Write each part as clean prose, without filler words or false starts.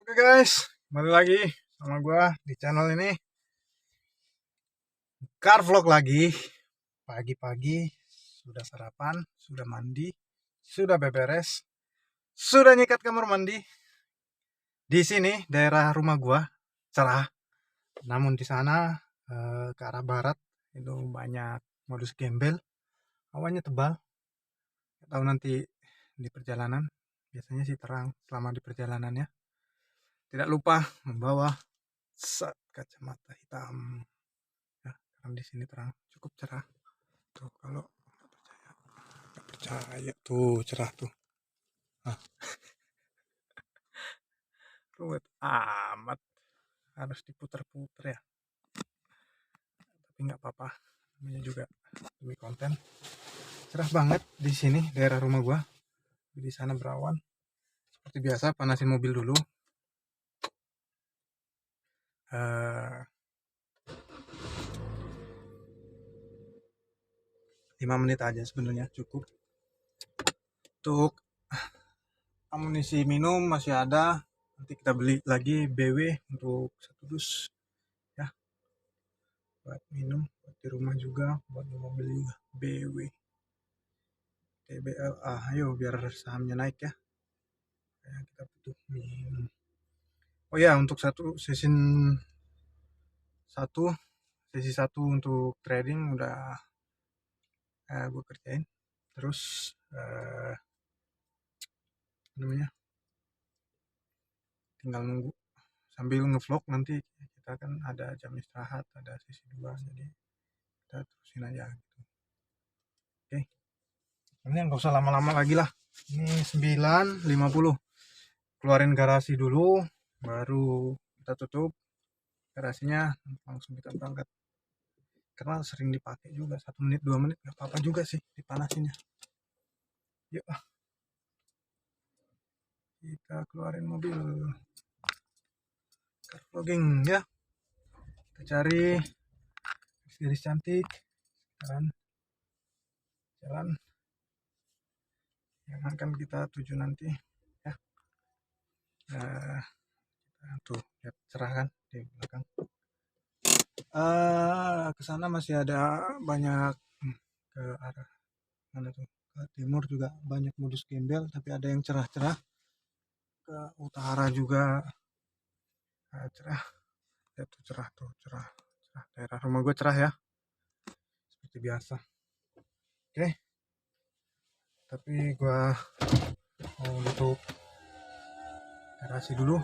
Oke guys, kembali lagi sama gua di channel ini. Car vlog lagi. Pagi-pagi sudah sarapan, sudah mandi, sudah beberes, sudah nyikat kamar mandi. Di sini daerah rumah gua cerah, namun di sana ke arah barat itu banyak modus gembel. Awannya tebal. Nggak tahu nanti di perjalanan. Biasanya sih terang selama di perjalanannya. Tidak lupa membawa kacamata hitam. Ya, karena di sini terang, cukup cerah. Tuh kalau nggak percaya tuh cerah tuh. Nah, ruwet amat, harus diputer-puter ya. Tapi nggak apa-apa, namanya juga demi konten. Cerah banget di sini daerah rumah gua. Di sana berawan. Seperti biasa panasin mobil dulu. 5 menit aja sebenarnya cukup. Untuk amunisi minum masih ada. Nanti kita beli lagi BW untuk 1 dus ya. Buat minum, buat di rumah juga, buat di mobil juga. BW TBLA, ayo biar sahamnya naik ya. Kayak kita butuh minum. Oh ya, untuk sesi satu untuk trading udah gue kerjain. Terus namanya tinggal nunggu sambil ngevlog. Nanti kita kan ada jam istirahat, ada sesi 2, jadi kita terusin aja gitu. Oke, ini nggak usah lama-lama lagi lah. Ini 9.50. Keluarin garasi dulu, baru kita tutup garasinya, langsung kita berangkat. Karena sering dipakai juga, 1 menit 2 menit nggak apa-apa juga sih dipanasinnya. Yuk kita keluarin mobil. Car vlogging ya. Kita cari gadis cantik, jalan yang akan kita tuju nanti ya. Tuh lihat cerah kan di belakang. Ke sana masih ada banyak, ke arah mana tuh, ke timur juga banyak modus gembel, tapi ada yang cerah-cerah. Ke utara juga cerah. Ya tuh cerah, cerah. Daerah rumah gue cerah ya, seperti biasa. Oke, tapi gue mau nutup garasi dulu.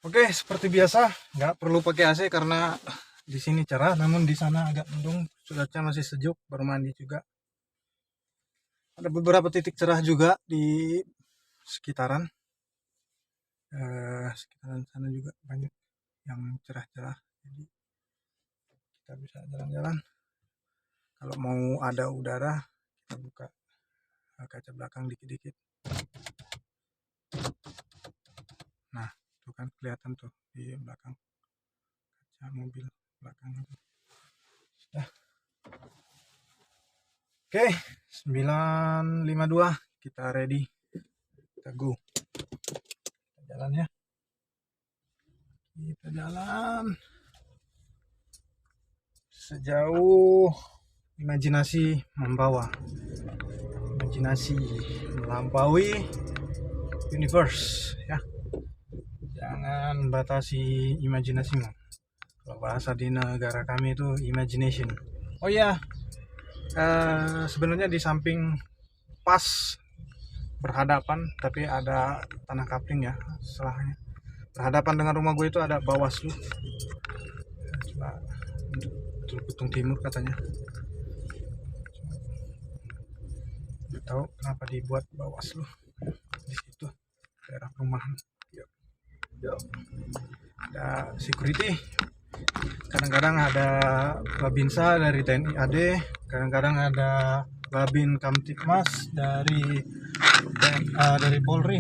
Oke, seperti biasa nggak perlu pakai AC karena di sini cerah, namun di sana agak mendung, cuaca masih sejuk, baru mandi juga. Ada beberapa titik cerah juga di sekitaran. Sekitaran sana juga banyak yang cerah-cerah, jadi kita bisa jalan-jalan. Kalau mau ada udara, kita buka kaca belakang dikit-dikit. Nah, tuh kan kelihatan tuh di belakang kaca mobil belakang itu. Sudah. Oke, 9.52 kita ready. Kita go. Kita jalan ya. Kita jalan sejauh imajinasi membawa. Imajinasi melampaui universe ya. Jangan batasi imajinasimu. Kalau bahasa di negara kami itu imagination. Oh iya, sebenarnya di samping pas berhadapan, tapi ada tanah kapling ya setelahnya. Berhadapan dengan rumah gue itu ada Bawaslu. Coba Betul Timur katanya. Nggak tahu kenapa dibuat Bawaslu di situ daerah perumahan. Yuk. Ada security. Kadang-kadang ada Babinsa dari TNI AD, kadang-kadang ada Babin Kamtipmas dari Polri.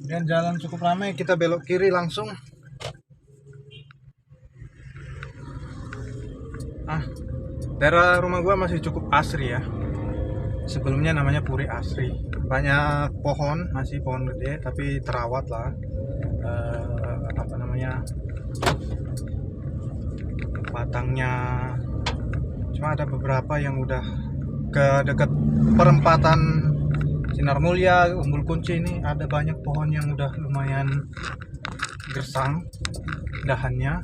Dan jalan cukup ramai, kita belok kiri langsung. Daerah rumah gua masih cukup asri ya. Sebelumnya namanya Puri Asri. Banyak pohon, masih pohon gede tapi terawat lah. Apa namanya, batangnya. Cuma ada beberapa yang udah ke dekat perempatan Sinar Mulia, Umbul Kunci ini ada banyak pohon yang udah lumayan gersang dahannya.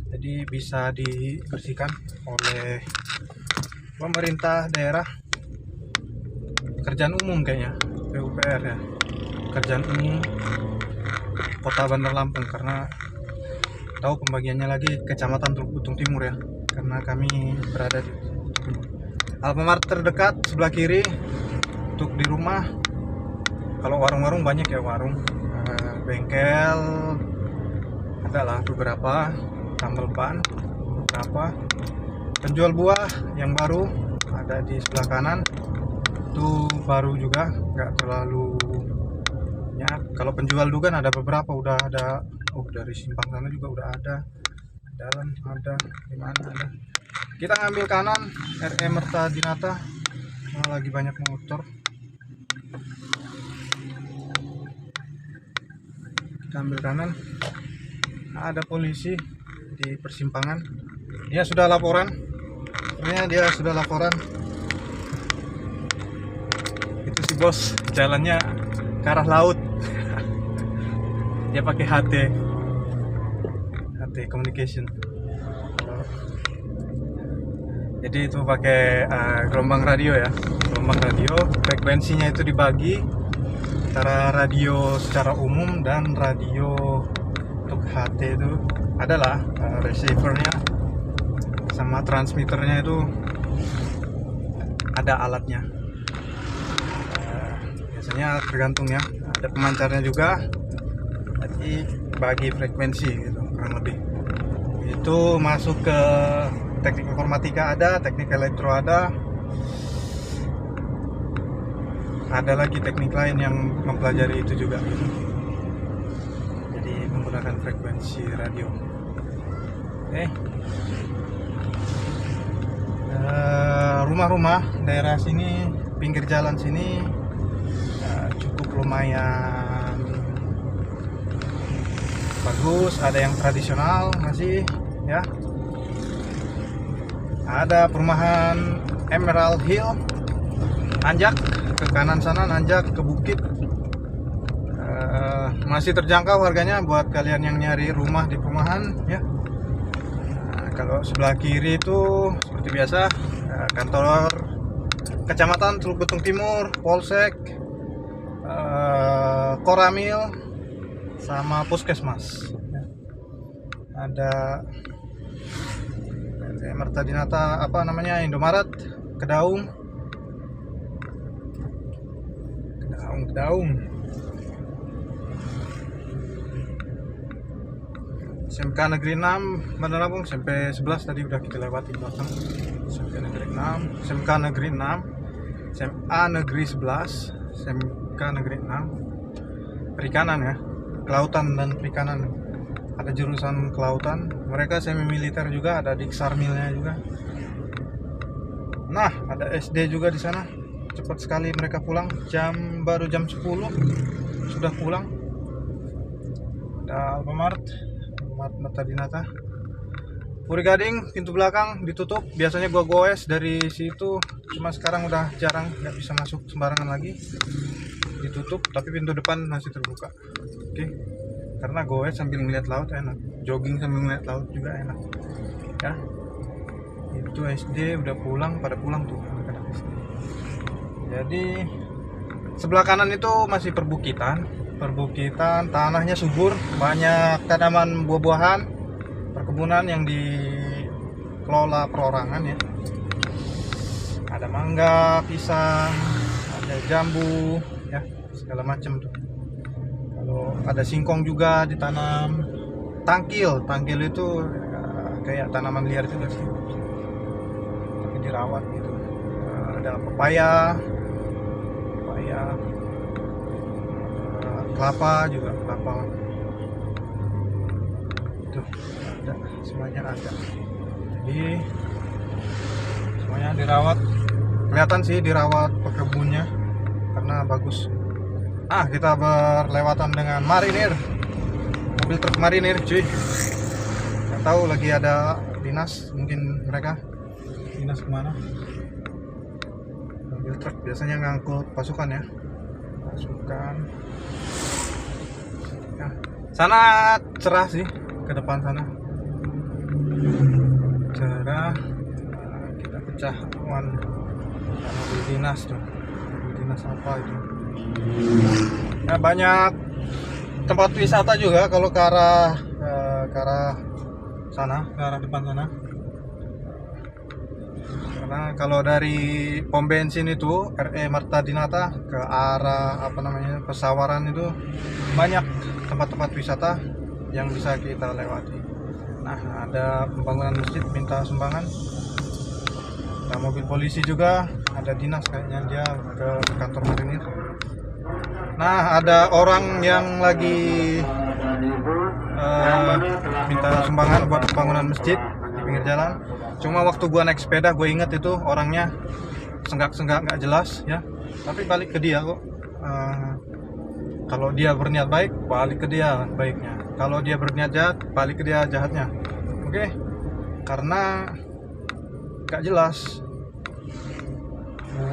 Jadi bisa dibersihkan oleh pemerintah daerah, pekerjaan umum kayaknya, PUPR ya, pekerjaan umum Kota Bandar Lampung, karena tahu pembagiannya lagi Kecamatan Teluk Butung Timur ya, karena kami berada di Timur. Alfamart terdekat sebelah kiri untuk di rumah. Kalau warung-warung banyak ya, warung, bengkel adalah beberapa, tambal ban beberapa, penjual buah yang baru ada di sebelah kanan itu baru juga, nggak terlalu banyak. Kalau penjual dugan ada beberapa, udah ada, dari simpang sana juga udah ada, jalan ada, di mana ada. Kita ngambil kanan, RE Merta Dinata, lagi banyak motor. Kita ambil kanan, ada polisi di persimpangan. Dia sudah laporan, itu si bos jalannya ke arah laut. Dia pakai HT communication, jadi itu pakai gelombang radio ya, frekuensinya itu dibagi antara radio secara umum dan radio untuk HT itu adalah receivernya sama transmitternya, itu ada alatnya. Biasanya tergantung ya, ada pemancarnya juga, jadi bagi frekuensi gitu kurang lebih. Itu masuk ke teknik informatika ada, teknik elektro ada lagi teknik lain yang mempelajari itu juga. Jadi menggunakan frekuensi radio. Oke. Rumah-rumah daerah sini, pinggir jalan sini cukup lumayan bagus. Ada yang tradisional masih ya. Ada perumahan Emerald Hill, nanjak ke kanan sana, nanjak ke bukit. Masih terjangkau harganya buat kalian yang nyari rumah di perumahan ya. Kalau sebelah kiri itu seperti biasa, kantor Kecamatan Teluk Betung Timur, Polsek, Koramil, sama Puskesmas. Ada Merta Dinata, apa namanya, Indomaret, Kedaung. SMK Negeri 6 Bandar Lampung, SMP 11 tadi udah kita lewati belakang. SMK Negeri 6, SMK Negeri 6, SMA Negeri 11, SMK Negeri 6. Perikanan ya, kelautan dan perikanan. Ada jurusan kelautan, mereka semi militer juga, ada Diksarmilnya juga. Nah, ada SD juga di sana. Cepat sekali mereka pulang, baru jam 10 sudah pulang. Ada Alfamart Merta Dinata. Puri Gading, pintu belakang ditutup. Biasanya gua goes dari situ, cuma sekarang udah jarang, nggak bisa masuk sembarangan lagi. Ditutup, tapi pintu depan masih terbuka. Oke. Karena goes sambil melihat laut enak, jogging sambil melihat laut juga enak ya. Itu SD udah pulang, pada pulang tuh anak-anak SD. Jadi sebelah kanan itu masih perbukitan, tanahnya subur, banyak tanaman buah-buahan, perkebunan yang dikelola perorangan ya. Ada mangga, pisang, ada jambu ya, segala macam tuh. Kalau ada singkong juga ditanam. Tangkil itu kayak tanaman liar juga sih, tapi dirawat gitu. Ada pepaya, kelapa juga, itu ada, semuanya ada. Jadi semuanya dirawat kelihatan sih dirawat kebunnya karena bagus. Kita berlewatan dengan marinir, mobil truk marinir cuy. Nggak tahu lagi ada dinas, mungkin mereka dinas kemana. Mobil truk biasanya ngangkut pasukan ya, ya. Sana cerah sih, ke depan sana cerah. Kita pecah awan mobil dinas tuh, mobil dinas apa itu ya. Banyak tempat wisata juga kalau ke arah sana, ke arah depan sana. Karena kalau dari pom bensin itu RE Marta Dinata ke arah Pesawaran itu banyak tempat-tempat wisata yang bisa kita lewati. Ada pembangunan masjid, minta sumbangan. Ada mobil polisi juga, ada dinas kayaknya dia ke kantor marinir. Ada orang yang lagi minta sumbangan buat pembangunan masjid di pinggir jalan. Cuma waktu gua naik sepeda, gue inget itu orangnya senggak-senggak nggak jelas ya. Tapi balik ke dia kok. Kalau dia berniat baik, balik ke dia baiknya. Kalau dia berniat jahat, balik ke dia jahatnya. Oke? Karena nggak jelas.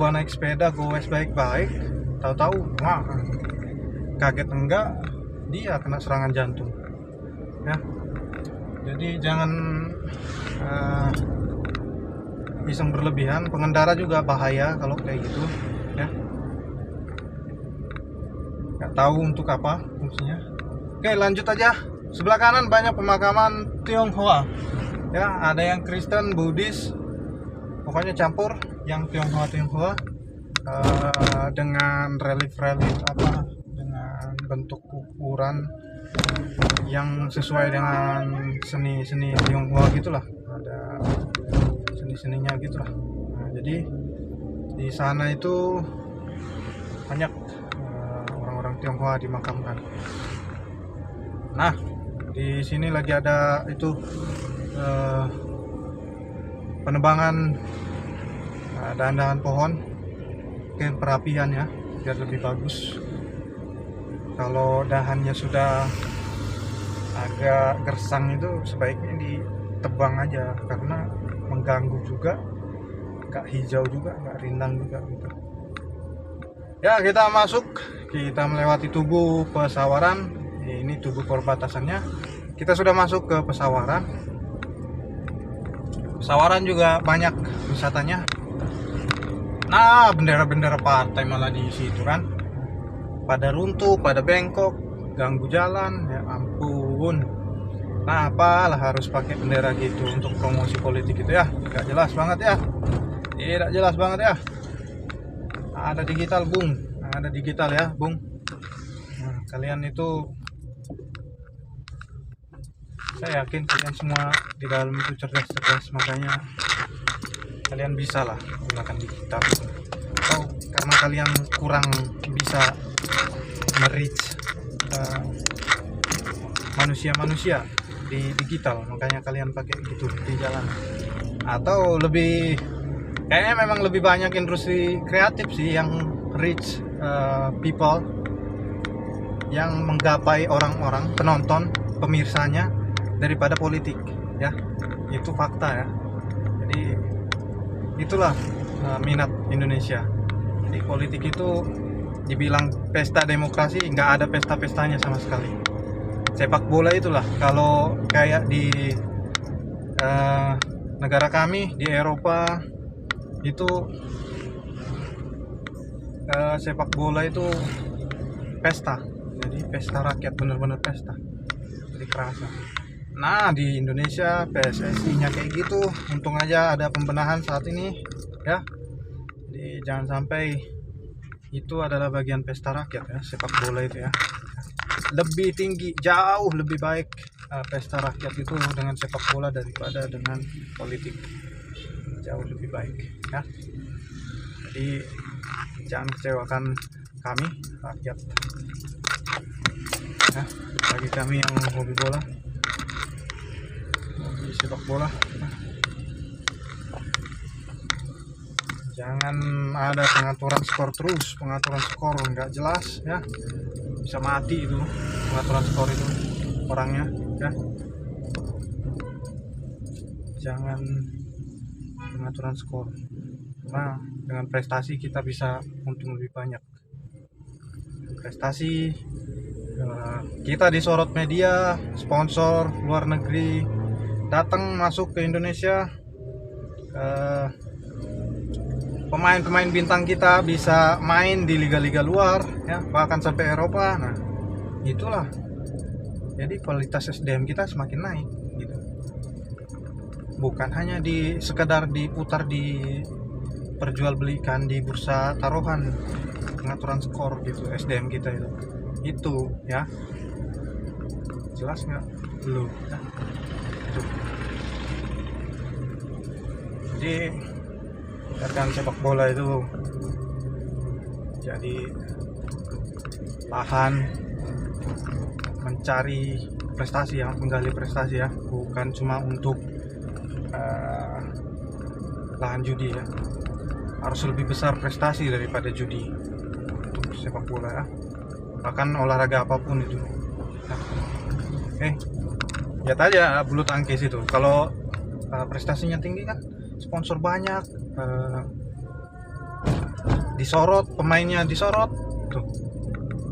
Gua naik sepeda, gue baik-baik, tahu-tahu kaget enggak, dia kena serangan jantung ya. Jadi jangan iseng berlebihan. Pengendara juga bahaya kalau kayak gitu ya, nggak tahu untuk apa fungsinya. Oke, lanjut aja. Sebelah kanan banyak pemakaman Tionghoa ya, ada yang Kristen, Buddhis, pokoknya campur. Yang Tionghoa dengan relief dengan bentuk ukuran yang sesuai dengan seni Tionghoa gitulah, ada seni-seninya gitulah. Jadi di sana itu banyak orang-orang Tionghoa dimakamkan. Di sini lagi ada itu penebangan dahan-dahan pohon, mungkin perapian ya, biar lebih bagus. Kalau dahannya sudah agak gersang itu sebaiknya ditebang aja, karena mengganggu juga, nggak hijau juga, nggak rindang juga gitu ya. Kita masuk, kita melewati Tugu Pesawaran. Ini Tugu perbatasannya. Kita sudah masuk ke Pesawaran. Pesawaran juga banyak wisatanya. Bendera-bendera partai malah di situ kan, pada runtuh, pada bengkok, ganggu jalan ya ampun. Apalah harus pakai bendera gitu untuk promosi politik itu ya, nggak jelas banget ya, tidak jelas banget ya. Ada digital bung, ada digital ya bung. Kalian itu, saya yakin kalian semua di dalam itu cerdas, makanya kalian bisa lah menggunakan digital. Atau karena kalian kurang bisa merich manusia-manusia di digital, makanya kalian pakai gitu di jalan. Atau kayaknya memang lebih banyak industri kreatif sih yang reach people, yang menggapai orang-orang, penonton, pemirsanya, daripada politik ya. Itu fakta ya. Jadi itulah minat Indonesia. Jadi politik itu dibilang pesta demokrasi, nggak ada pesta-pestanya sama sekali. Sepak bola itulah, kalau kayak di negara kami di Eropa itu sepak bola itu pesta. Jadi pesta rakyat, bener-bener pesta, jadi kerasa. Di Indonesia PSSI-nya kayak gitu. Untung aja ada pembenahan saat ini ya. Jadi jangan sampai itu adalah bagian pesta rakyat ya, sepak bola itu ya. Lebih tinggi, jauh lebih baik pesta rakyat itu dengan sepak bola daripada dengan politik. Jauh lebih baik ya. Jadi jangan kecewakan kami rakyat ya, bagi kami yang hobi bola, hobi sepak bola. Jangan ada pengaturan skor terus, pengaturan skor nggak jelas ya, bisa mati itu pengaturan skor itu orangnya ya. Jangan pengaturan skor, nah dengan prestasi kita bisa untung lebih banyak. Prestasi kita disorot media, sponsor luar negeri datang masuk ke Indonesia, pemain-pemain bintang kita bisa main di liga-liga luar ya, bahkan sampai Eropa. Nah itulah, jadi kualitas SDM kita semakin naik gitu, bukan hanya sekedar diputar di perjualbelikan di bursa taruhan pengaturan skor gitu SDM kita itu ya. Jelas nggak? Belum ya. Jadi biarkan sepak bola itu jadi lahan mencari prestasi ya, menggali prestasi ya, bukan cuma untuk lahan judi ya. Harus lebih besar prestasi daripada judi untuk sepak bola ya, bahkan olahraga apapun itu. Nah, lihat aja bulu tangkis itu, kalau prestasinya tinggi kan sponsor banyak, disorot, pemainnya disorot tuh,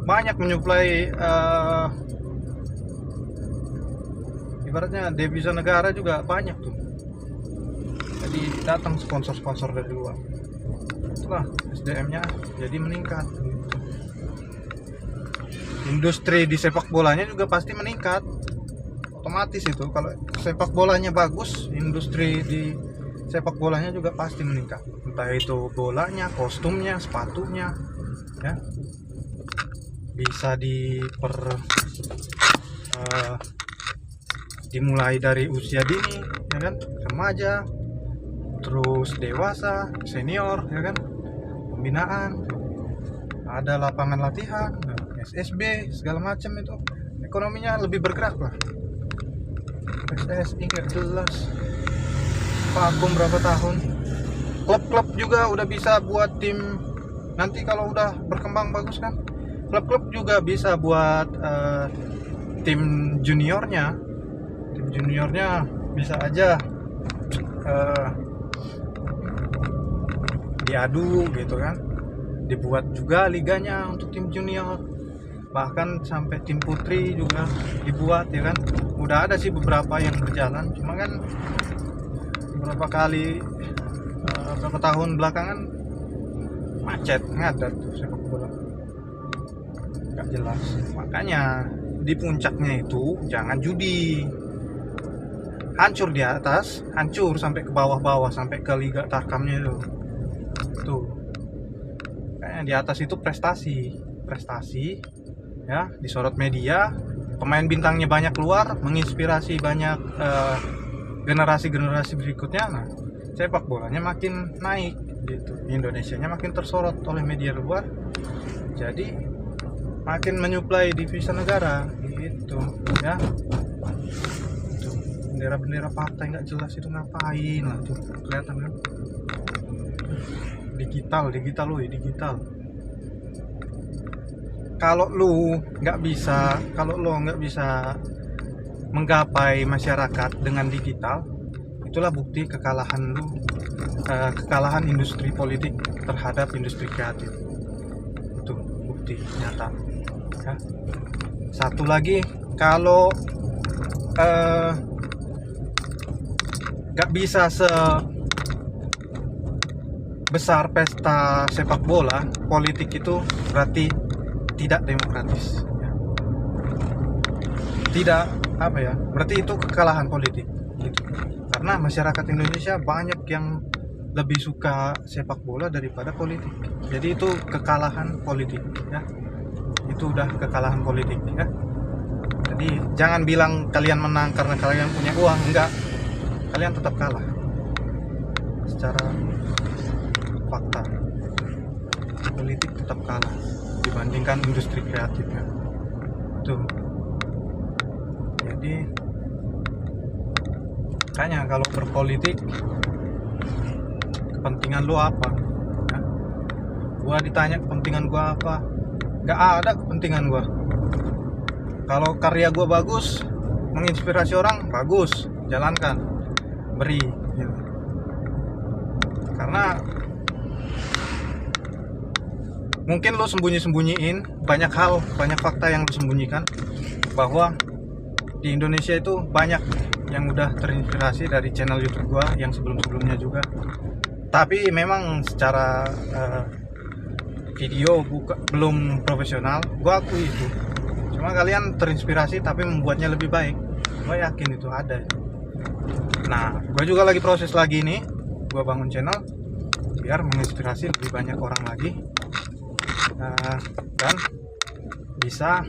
banyak menyuplai, ibaratnya devisa negara juga banyak tuh, jadi datang sponsor-sponsor dari luar. Itulah SDM-nya jadi meningkat. Industri di sepak bolanya juga pasti meningkat, otomatis itu. Kalau sepak bolanya bagus, industri di sepak bolanya juga pasti meningkat, entah itu bolanya, kostumnya, sepatunya ya, bisa dimulai dari usia dini ya kan, remaja, terus dewasa, senior ya kan, pembinaan, ada lapangan latihan, SSB segala macam, itu ekonominya lebih bergerak lah. PSSI nggak jelas, vakum berapa tahun. Klub-klub juga udah bisa buat tim, nanti kalau udah berkembang bagus kan, klub-klub juga bisa buat tim juniornya bisa aja diadu gitu kan, dibuat juga liganya untuk tim junior, bahkan sampai tim putri juga dibuat ya kan. Udah ada sih beberapa yang berjalan, cuma kan beberapa tahun belakangan macet, ngadat tuh sepak bola, nggak jelas. Makanya di puncaknya itu jangan judi, hancur di atas, hancur sampai ke bawah-bawah, sampai ke liga tarkamnya itu tuh. Kayaknya di atas itu prestasi ya, disorot media, pemain bintangnya banyak keluar, menginspirasi banyak generasi berikutnya. Nah sepak bolanya makin naik gitu, Indonesianya makin tersorot oleh media luar, jadi makin menyuplai devisa negara gitu ya. Tuh, bendera partai nggak jelas itu ngapain lah tuh, kelihatan kan. Digital. Kalau lo nggak bisa menggapai masyarakat dengan digital, itulah bukti kekalahan lu, kekalahan industri politik terhadap industri kreatif. Itu bukti nyata ya. Satu lagi, kalau nggak bisa sebesar pesta sepak bola, politik itu berarti tidak demokratis ya. Tidak berarti itu kekalahan politik gitu. Karena masyarakat Indonesia banyak yang lebih suka sepak bola daripada politik, jadi itu kekalahan politik ya. Itu udah kekalahan politik ya. Jadi jangan bilang kalian menang karena kalian punya uang, enggak, kalian tetap kalah secara fakta. Politik tetap kalah dibandingkan industri kreatifnya tuh. Jadi kayaknya kalau berpolitik, kepentingan lo apa? Gua ditanya kepentingan gua apa, nggak ada kepentingan gua. Kalau karya gua bagus, menginspirasi orang, bagus, jalankan, beri gitu. Karena mungkin lo sembunyi-sembunyiin banyak hal, banyak fakta yang lo sembunyikan, bahwa di Indonesia itu banyak yang udah terinspirasi dari channel YouTube gua yang sebelum-sebelumnya juga. Tapi memang secara video belum profesional, gua akui itu. Cuma kalian terinspirasi tapi membuatnya lebih baik. Gua yakin itu ada. Nah, gua juga lagi proses lagi nih. Gua bangun channel biar menginspirasi lebih banyak orang lagi, dan bisa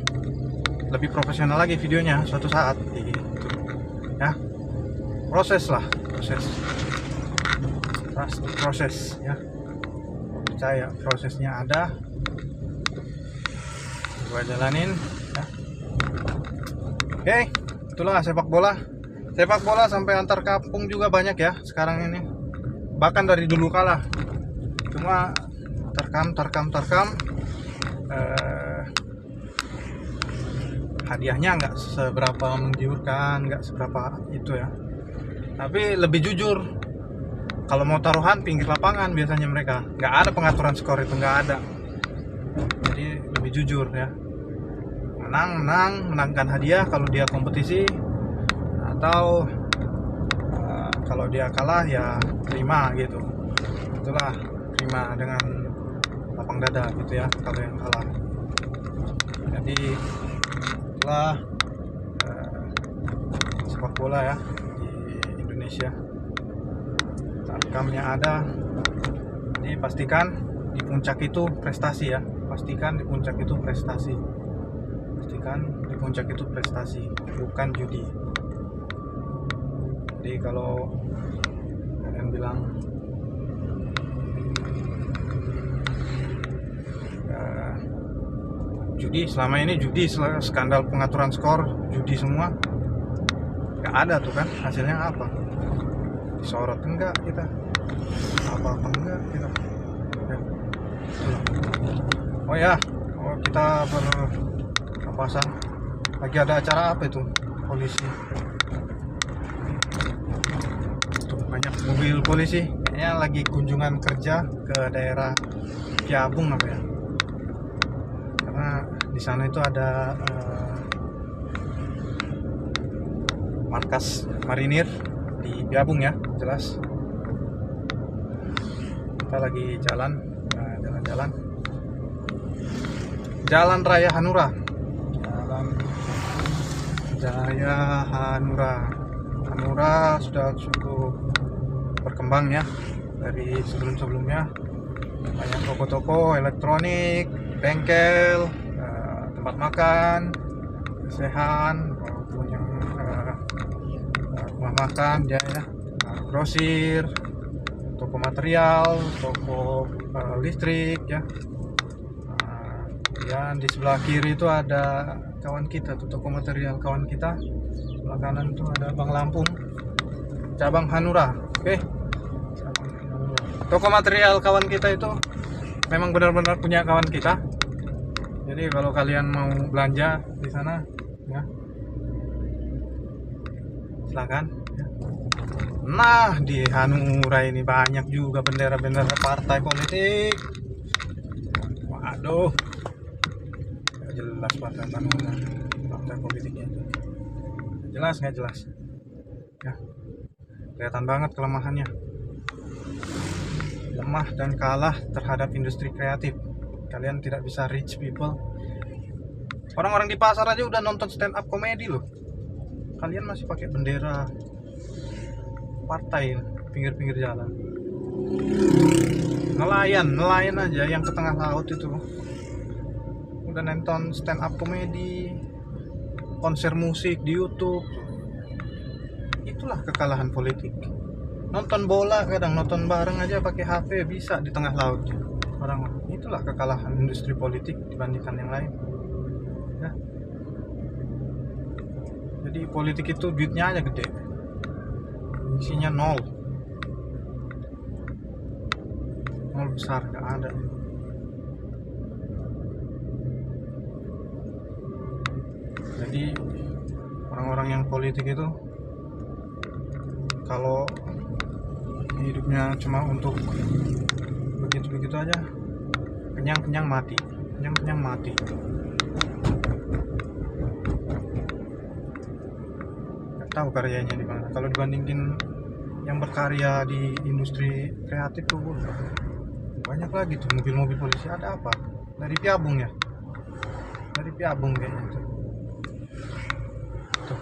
lebih profesional lagi videonya suatu saat gitu ya. Proses ya, percaya prosesnya ada, gua jalanin ya. Oke, itulah sepak bola sampai antar kampung juga banyak ya sekarang ini, bahkan dari dulu kalah. Cuma terkam hadiahnya nggak seberapa menggiurkan, nggak seberapa itu ya, tapi lebih jujur. Kalau mau taruhan pinggir lapangan biasanya mereka, nggak ada pengaturan skor, itu nggak ada. Jadi lebih jujur ya, menangkan hadiah kalau dia kompetisi, atau kalau dia kalah ya terima gitu. Itulah, terima dengan lapang dada gitu ya kalau yang kalah. Jadi itulah sepak bola ya di Indonesia. Tarkamnya ada. Jadi pastikan di puncak itu prestasi ya. Pastikan di puncak itu prestasi, bukan judi. Jadi kalau kalian bilang judi, selama ini judi, skandal pengaturan skor, judi semua, nggak ada tuh kan hasilnya apa, disorot enggak kita, apa enggak kita ya. Kita berpapasan lagi, ada acara apa itu, polisi tuh, banyak mobil polisi kayaknya lagi kunjungan kerja ke daerah Piabung apa ya, karena di sana itu ada markas marinir di Piabung ya, jelas. Kita lagi jalan raya Hanura, Hanura sudah cukup berkembang ya dari sebelumnya. Banyak toko-toko elektronik, bengkel, tempat makan, sehan, maupun yang rumah makan ya, grosir, toko material, toko listrik ya. Kemudian di sebelah kiri itu ada kawan kita tuh, toko material kawan kita. Sebelah kanan itu ada Bang Lampung, cabang Hanura. Oke. Toko material kawan kita itu memang benar-benar punya kawan kita. Jadi kalau kalian mau belanja di sana ya, silakan ya. Nah, di Hanura ini banyak juga bendera-bendera partai politik. Waduh, nggak jelas partai politiknya. Nggak jelas ya, kelihatan banget kelemahannya, lemah dan kalah terhadap industri kreatif. Kalian tidak bisa reach people. Orang-orang di pasar aja udah nonton stand up komedi loh, kalian masih pakai bendera partai pinggir-pinggir jalan. Nelayan aja yang ke tengah laut itu udah nonton stand up komedi, konser musik di YouTube. Itulah kekalahan politik. Nonton bola, kadang nonton bareng aja pakai HP bisa di tengah laut orang. Itulah kekalahan industri politik dibandingkan yang lain ya. Jadi politik itu duitnya aja gede, isinya nol besar, nggak ada. Jadi orang-orang yang politik itu kalau hidupnya cuma untuk begitu-begitu aja, kenyang mati. Nggak tahu karyanya di mana. Kalau dibandingin yang berkarya di industri kreatif tuh banyak lagi tuh mobil-mobil polisi. Ada apa? Dari Piabung ya? Dari Piabung kayaknya tuh. Tuh,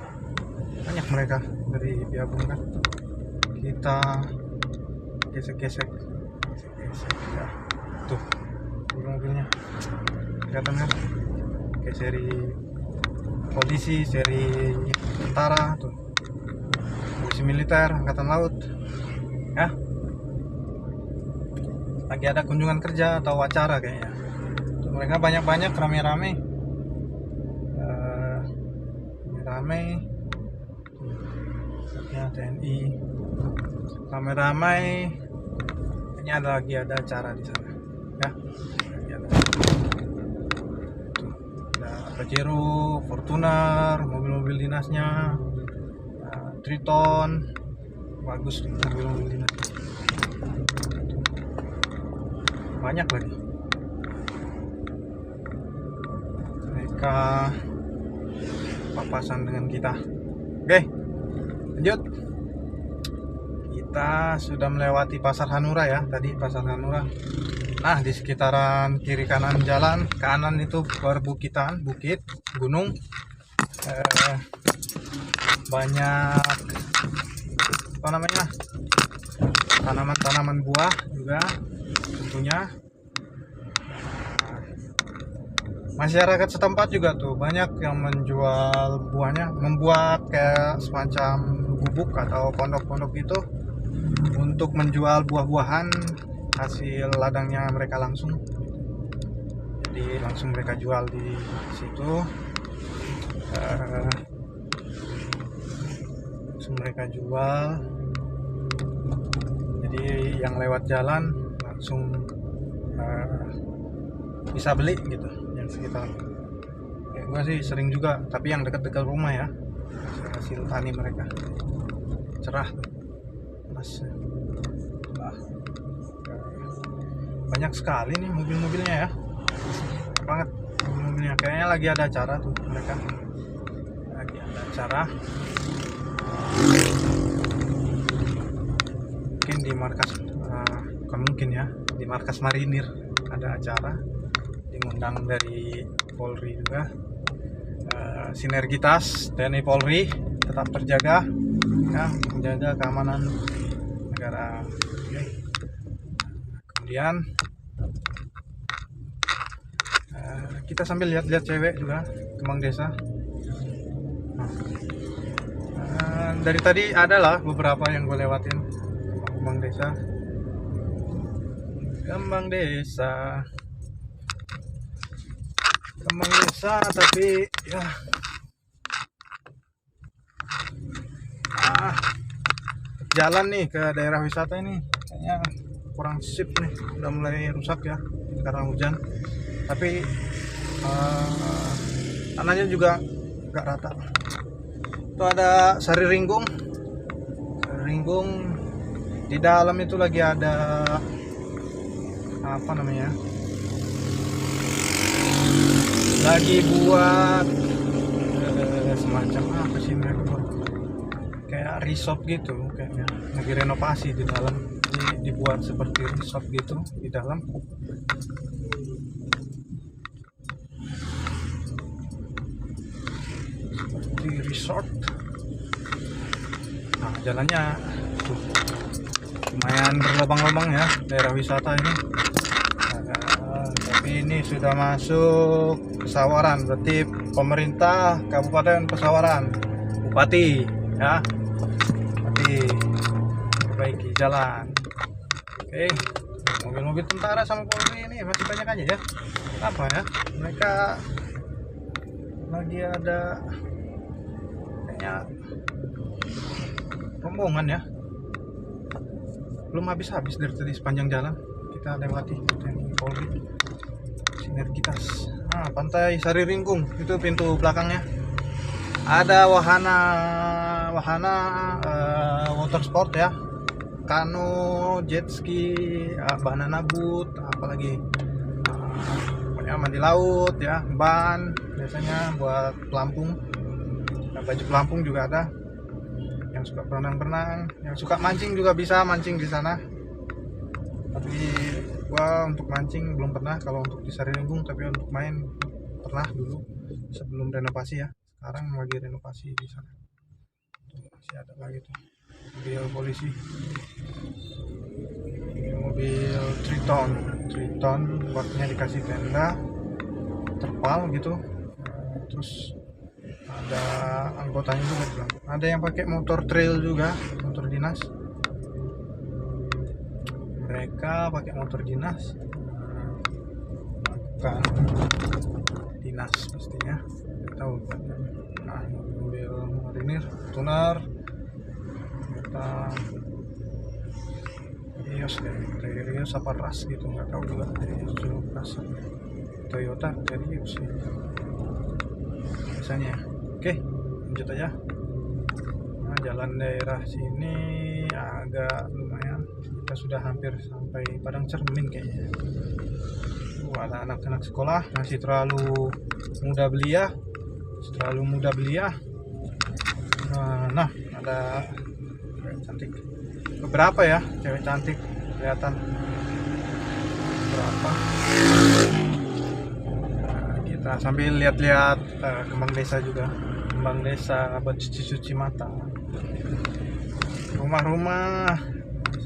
banyak mereka dari Piabung kan. Kita gesek ya. Tuh mobilnya kelihatan kan, kayak seri polisi, seri tentara tuh, polisi militer, angkatan laut ya. Lagi ada kunjungan kerja atau acara kayaknya tuh, mereka banyak rame-rame ya, TNI ramai-ramai, kayaknya lagi ada acara di sana ya. Ada Pajero, Fortuner, mobil-mobil dinasnya, Triton, bagus mobil-mobil dinas, banyak lagi. Mereka papasan dengan kita. Oke, lanjut. Kita sudah melewati Pasar Hanura ya, tadi Pasar Hanura. Nah, di sekitaran kiri kanan jalan, kanan itu perbukitan, bukit, gunung, banyak apa namanya, tanaman-tanaman buah juga tentunya. Masyarakat setempat juga tuh banyak yang menjual buahnya, membuat kayak semacam gubuk atau pondok-pondok itu untuk menjual buah-buahan hasil ladangnya mereka langsung. Jadi langsung mereka jual di situ. Langsung mereka jual. Jadi yang lewat jalan langsung bisa beli gitu, yang sekitar. Kayak gue sih sering juga, tapi yang dekat-dekat rumah ya, hasil tani mereka. Cerah, mas. Banyak sekali nih mobil-mobilnya ya, banget mobil-mobilnya. Kayaknya lagi ada acara tuh mereka, lagi ada acara. Mungkin di markas, bukan mungkin ya, di markas marinir ada acara, diundang dari Polri juga. Sinergitas TNI Polri tetap terjaga ya, menjaga keamanan negara. Kemudian kita sambil lihat-lihat cewek juga, kembang desa. Dari tadi adalah beberapa yang gue lewatin, kembang desa, tapi ya jalan nih ke daerah wisata ini kayaknya kurang sip nih, udah mulai rusak ya karena hujan. Tapi tanahnya juga gak rata. Itu ada Sari Ringgung. Di dalam itu lagi ada apa namanya, lagi buat semacam apa sih mereka buat, kayak resort gitu, kayaknya lagi renovasi di dalam. Jadi dibuat seperti resort gitu di dalam. Seperti resort. Nah, jalannya tuh lumayan berlubang-lubang ya, daerah wisata ini. Tapi ini sudah masuk Pesawaran, berarti pemerintah Kabupaten Pesawaran, Bupati ya, Bupati perbaiki jalan. Oke, mobil-mobil tentara sama Polri ini masih banyak aja ya. Apa ya, mereka lagi ada kayaknya rombongan ya, belum habis-habis dari tadi sepanjang jalan kita lewati TNI Polri. Sinergitas. Pantai Sari Ringgung itu pintu belakangnya. ada wahana water sport ya, kano, jet ski, banana boat, apalagi pokoknya mandi laut ya, ban biasanya buat pelampung. Baju pelampung juga ada. Yang suka berenang, yang suka mancing juga bisa mancing di sana. Tapi gua untuk mancing belum pernah. Kalau untuk di Sarilenggung, tapi untuk main pernah dulu sebelum renovasi ya. Sekarang lagi renovasi di sana. Tuh, masih ada lagi tuh mobil polisi, mobil Triton buatnya dikasih tenda terpal gitu. Terus ada anggotanya juga bilang. Ada yang pakai motor trail juga, motor dinas. Mereka pakai motor dinas, bukan dinas pastinya. Tahu kan? Nah, mobil marinir, tuner, kita Rios apa ras gitu, nggak tahu juga dari ras Toyota dari Rios biasanya. Oke, lanjut aja. Nah, jalan daerah sini agak lumayan. Kita sudah hampir sampai Padang Cermin kayaknya. Ada anak-anak sekolah masih terlalu muda belia. Nah, ada cewek cantik. Beberapa ya cewek cantik kelihatan. Berapa? Kita sambil lihat-lihat kembang desa juga. Kembang desa buat cuci mata. Rumah-rumah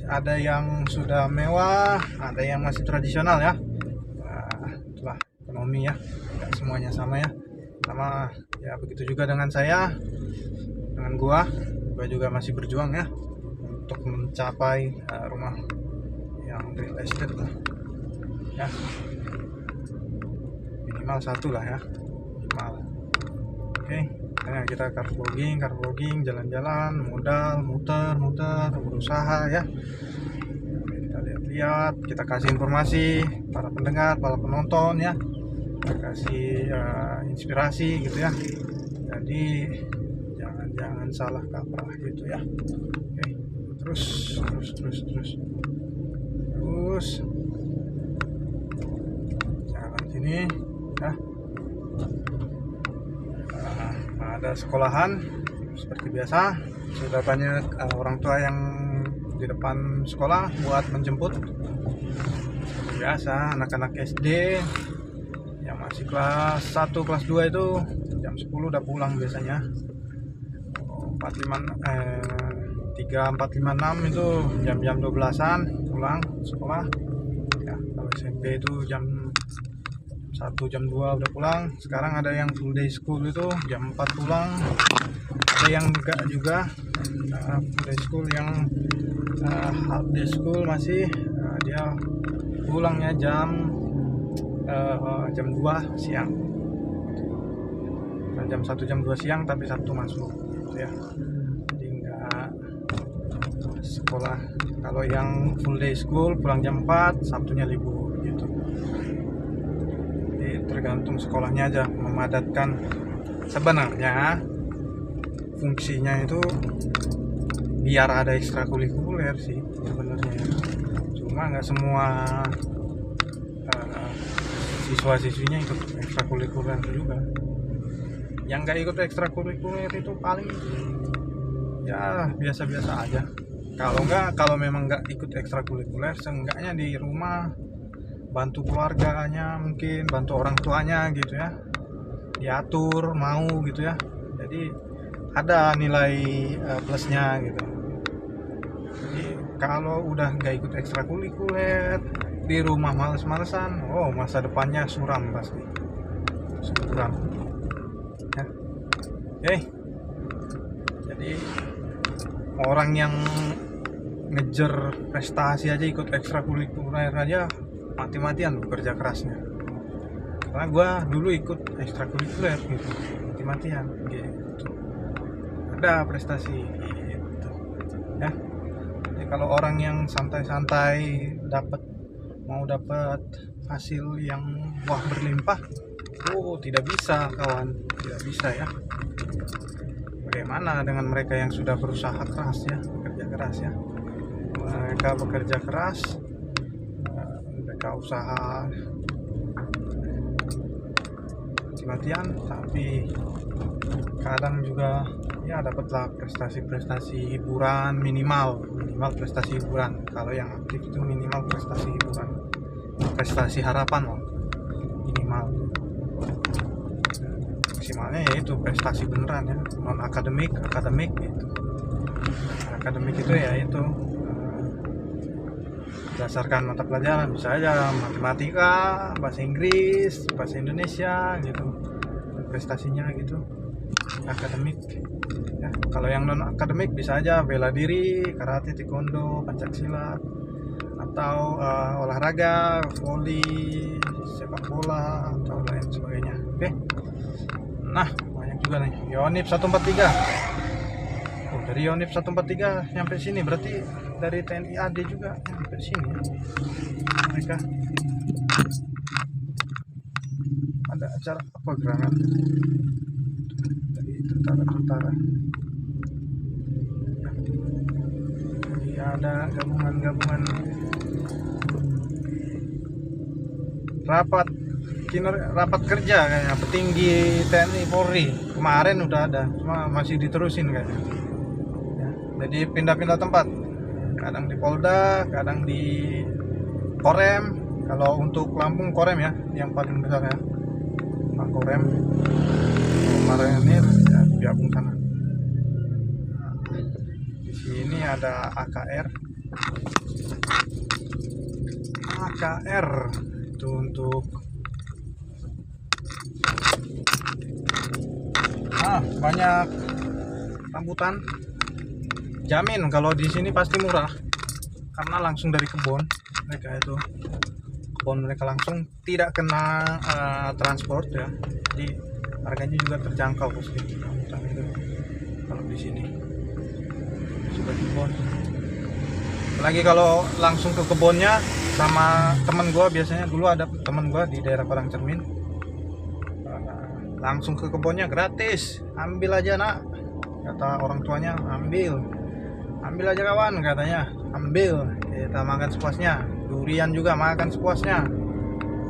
ada yang sudah mewah, ada yang masih tradisional ya. Itulah ekonomi ya, nggak semuanya sama ya. Sama ya, begitu juga dengan saya, dengan gua juga masih berjuang ya untuk mencapai rumah yang real estate lah ya, minimal satu lah ya, minimal. Oke. Nah, kita car vlogging, jalan-jalan, modal, muter, berusaha ya. Kita lihat-lihat, kita kasih informasi para pendengar, para penonton ya. Kita kasih inspirasi gitu ya. Jadi jangan salah kaprah gitu ya. Oke. Terus jalan sini ya. Ada sekolahan seperti biasa, sudah banyak orang tua yang di depan sekolah buat menjemput. Seperti biasa, anak-anak SD yang masih kelas 1, kelas 2 itu jam 10 udah pulang biasanya. 3, 4, 5, 6 itu jam 12-an pulang sekolah ya. Kalau SMP itu jam 1, jam 2 udah pulang. Sekarang ada yang full day school itu jam 4 pulang. Ada yang enggak juga, full day school. Yang half day school masih dia pulangnya jam 2 siang. Nah, jam 1, jam 2 siang, tapi Sabtu masuk gitu ya. Jadi enggak sekolah. Kalau yang full day school pulang jam 4, Sabtunya libur gitu. Tergantung sekolahnya aja memadatkan. Sebenarnya fungsinya itu biar ada ekstrakurikuler sih sebenarnya, cuma nggak semua siswa-siswinya ikut ekstrakurikuler juga. Yang nggak ikut ekstrakurikuler itu paling ya biasa-biasa aja. Kalau memang nggak ikut ekstrakurikuler, seenggaknya di rumah bantu keluarganya, mungkin bantu orang tuanya gitu ya, diatur mau gitu ya. Jadi ada nilai plusnya gitu. Jadi kalau udah nggak ikut ekstrakurikuler, di rumah males-malesan, masa depannya suram pasti, suram ya. Oke. Jadi orang yang ngejar prestasi aja ikut ekstrakurikuler aja mati-matian bekerja kerasnya. Karena gue dulu ikut ekstrakurikuler gitu, mati-matian gitu. Ada prestasi gitu ya. Jadi kalau orang yang santai-santai mau dapat hasil yang wah berlimpah, tidak bisa kawan, tidak bisa ya. bagaimana dengan mereka yang sudah berusaha keras ya, bekerja keras ya. Mereka bekerja keras, mereka usaha mati-matian, tapi kadang juga ya dapatlah prestasi-prestasi hiburan, minimal prestasi hiburan. Kalau yang aktif itu minimal prestasi hiburan, prestasi harapan loh, minimal. Maksimalnya yaitu prestasi beneran ya, non akademik gitu. Akademik itu ya itu berdasarkan mata pelajaran, bisa aja matematika, bahasa Inggris, bahasa Indonesia gitu prestasinya gitu, akademik ya. Kalau yang non akademik bisa aja bela diri, karate, taekwondo, pencaksilat, atau olahraga, voli, sepak bola, atau lain sebagainya. Oke. Nah, banyak juga nih. Yonif 143. Oh, dari Yonif 143 nyampe sini, berarti dari TNI AD juga nyampe sini. Mereka ada acara apa gerangan dari tentara. Ya, ada gabungan rapat kerja kayaknya petinggi TNI Polri. Kemarin udah ada, cuma masih diterusin kayaknya ya, jadi pindah-pindah tempat, kadang di Polda, kadang di Korem. Kalau untuk Lampung Korem ya yang paling besar ya, Pak Korem. Marinir ya digabung sana. Di sini ada AKR itu untuk banyak rambutan. Jamin kalau di sini pasti murah karena langsung dari kebun mereka, itu kebun mereka langsung, tidak kena transport ya, jadi harganya juga terjangkau pasti rambutan itu kalau di sini sudah kebun. Apalagi kalau langsung ke kebunnya sama temen gua, biasanya dulu ada temen gua di daerah Padang Cermin, langsung ke kebunnya gratis, ambil aja nak, kata orang tuanya, ambil aja kawan, katanya ambil, kita makan sepuasnya. Durian juga makan sepuasnya,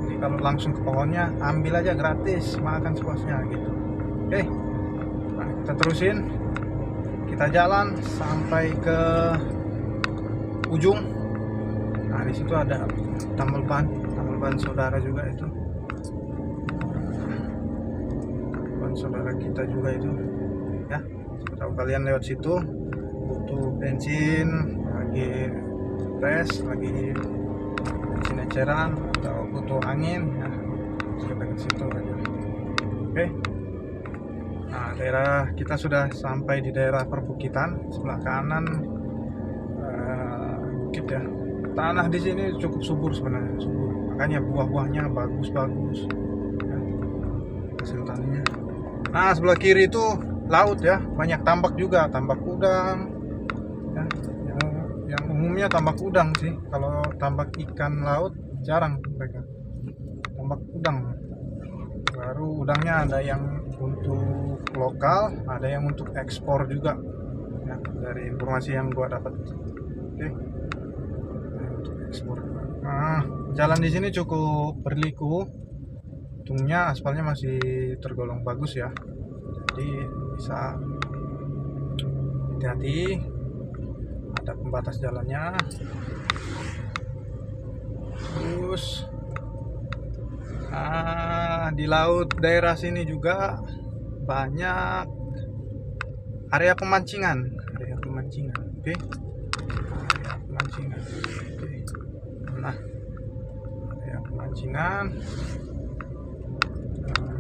jadi kalau langsung ke pohonnya ambil aja gratis, makan sepuasnya gitu. Oke, nah, kita terusin, kita jalan sampai ke ujung. Nah, di situ ada tambal ban saudara juga itu, saudara kita juga itu ya. Kalau kalian lewat situ butuh bensin, lagi tes, lagi bensin eceran, atau butuh angin ya, kita ke situ aja. Oke. Nah, daerah kita sudah sampai di daerah perbukitan, sebelah kanan bukit ya. Tanah di sini cukup subur sebenarnya, makanya buah-buahnya bagus ya, hasil tanahnya. Nah, sebelah kiri itu laut ya, banyak tambak juga, tambak udang ya. Yang umumnya tambak udang sih, kalau tambak ikan laut jarang mereka, tambak udang. Baru udangnya ada yang untuk lokal, ada yang untuk ekspor juga ya, dari informasi yang gua dapat. Oke, untuk ekspor. Nah, jalan di sini cukup berliku. Untungnya aspalnya masih tergolong bagus ya, jadi bisa hati-hati, ada pembatas jalannya. Terus di laut daerah sini juga banyak area pemancingan. Oke, area pemancingan. Nah, area pemancingan.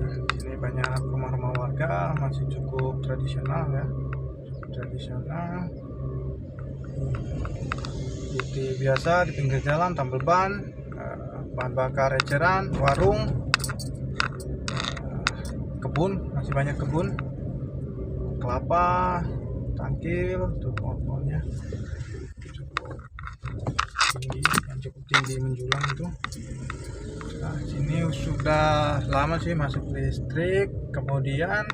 Di sini banyak rumah-rumah warga, masih cukup tradisional ya, Seperti biasa di pinggir jalan, tambal ban, bahan bakar eceran, warung, kebun, masih banyak kebun, kelapa, tangkil, tuh pohon-pohonnya cukup tinggi menjulang itu. Nah, sini sudah lama sih masuk listrik, kemudian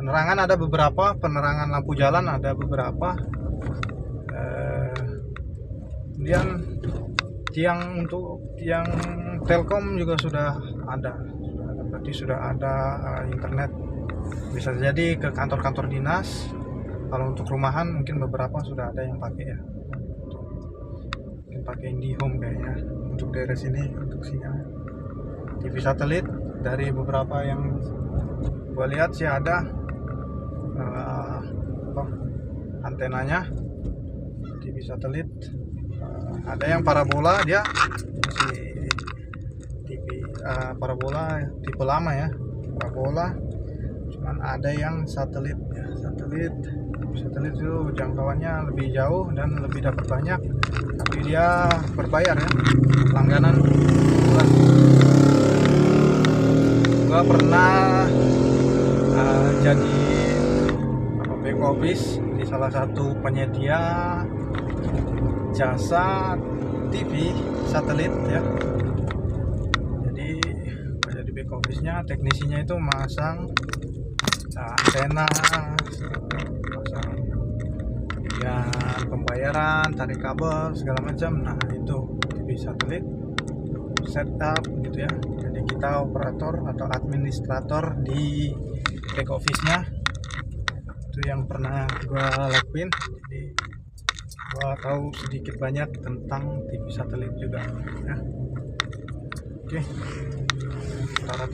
Penerangan ada beberapa, penerangan lampu jalan ada beberapa. Kemudian tiang untuk tiang Telkom juga sudah ada, berarti sudah ada internet. Bisa jadi ke kantor-kantor dinas. Kalau untuk rumahan mungkin beberapa sudah ada yang pakai ya, mungkin pakai IndiHome kayaknya untuk daerah sini untuk sinyal. TV satelit dari beberapa yang gua lihat sih ada antenanya. TV satelit ada yang parabola, dia masih TV parabola tipe lama ya, parabola. Cuman ada yang satelit ya, satelit itu jangkauannya lebih jauh dan lebih dapat banyak, tapi dia berbayar ya, langganan bulan. Gua pernah jadi back office di salah satu penyedia jasa TV satelit ya. Jadi back office-nya, teknisinya itu masang antena, masang ya pembayaran, tarik kabel segala macam. Nah itu TV satelit setup gitu ya. Jadi kita operator atau administrator di back office-nya, itu yang pernah gua lakuin. Jadi gua tahu sedikit banyak tentang TV satelit juga ya. Oke,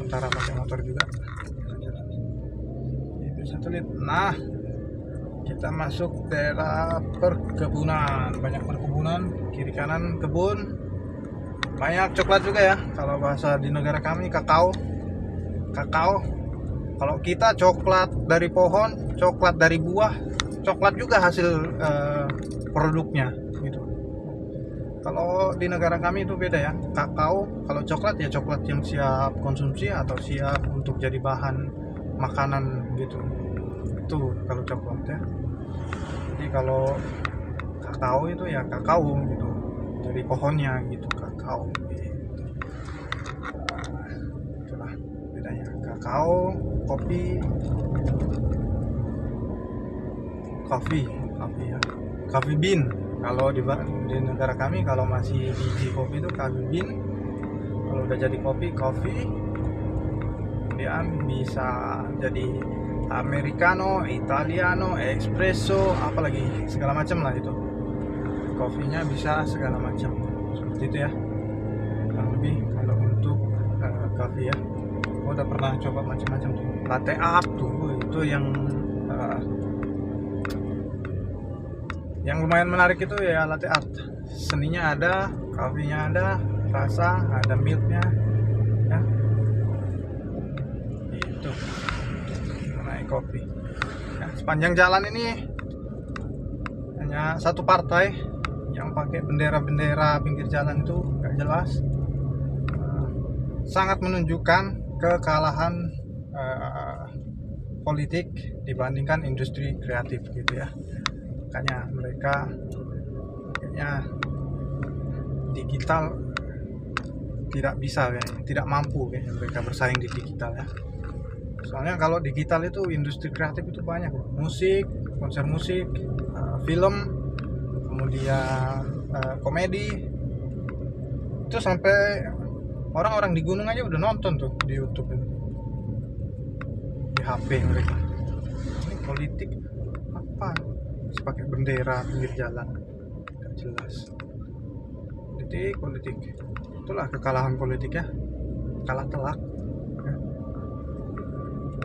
tentara pakai motor juga TV satelit. Nah, kita masuk daerah perkebunan, banyak perkebunan, kiri kanan kebun, banyak coklat juga ya. Kalau bahasa di negara kami kakao. Kalau kita coklat dari pohon, coklat dari buah, coklat juga hasil produknya gitu. Kalau di negara kami itu beda ya. Kakao, kalau coklat ya coklat yang siap konsumsi atau siap untuk jadi bahan makanan gitu. Itu kalau coklat ya. Jadi kalau kakao itu ya kakao gitu, dari pohonnya gitu, kakao gitu. Itulah bedanya kakao, kopi ya, coffee bean. Kalau di negara kami kalau masih biji kopi itu coffee bean. Kalau udah jadi kopi, kemudian bisa jadi americano, italiano, espresso, apalagi segala macam lah itu. Kopinya bisa segala macam seperti itu ya. Kurang lebih kalau untuk kopi ya. Gua udah pernah coba macam-macam tuh. Latte art tuh, itu yang lumayan menarik itu ya latte art. Seninya ada, kopinya ada, rasa ada, milknya ya. Itu mengenai kopi ya. Sepanjang jalan ini hanya satu partai yang pakai bendera-bendera pinggir jalan, itu nggak jelas. Sangat menunjukkan kekalahan politik dibandingkan industri kreatif gitu ya. Makanya mereka kayaknya digital tidak bisa, tidak mampu kayaknya mereka bersaing di digital ya. Soalnya kalau digital itu industri kreatif itu banyak, musik, konser musik, film, kemudian komedi. Itu sampai orang-orang di gunung aja udah nonton tuh di YouTube ini, di HP mereka. Ini politik apa? Pakai bendera pinggir jalan, tidak jelas. Politik, itulah kekalahan politik ya, kalah telak ya.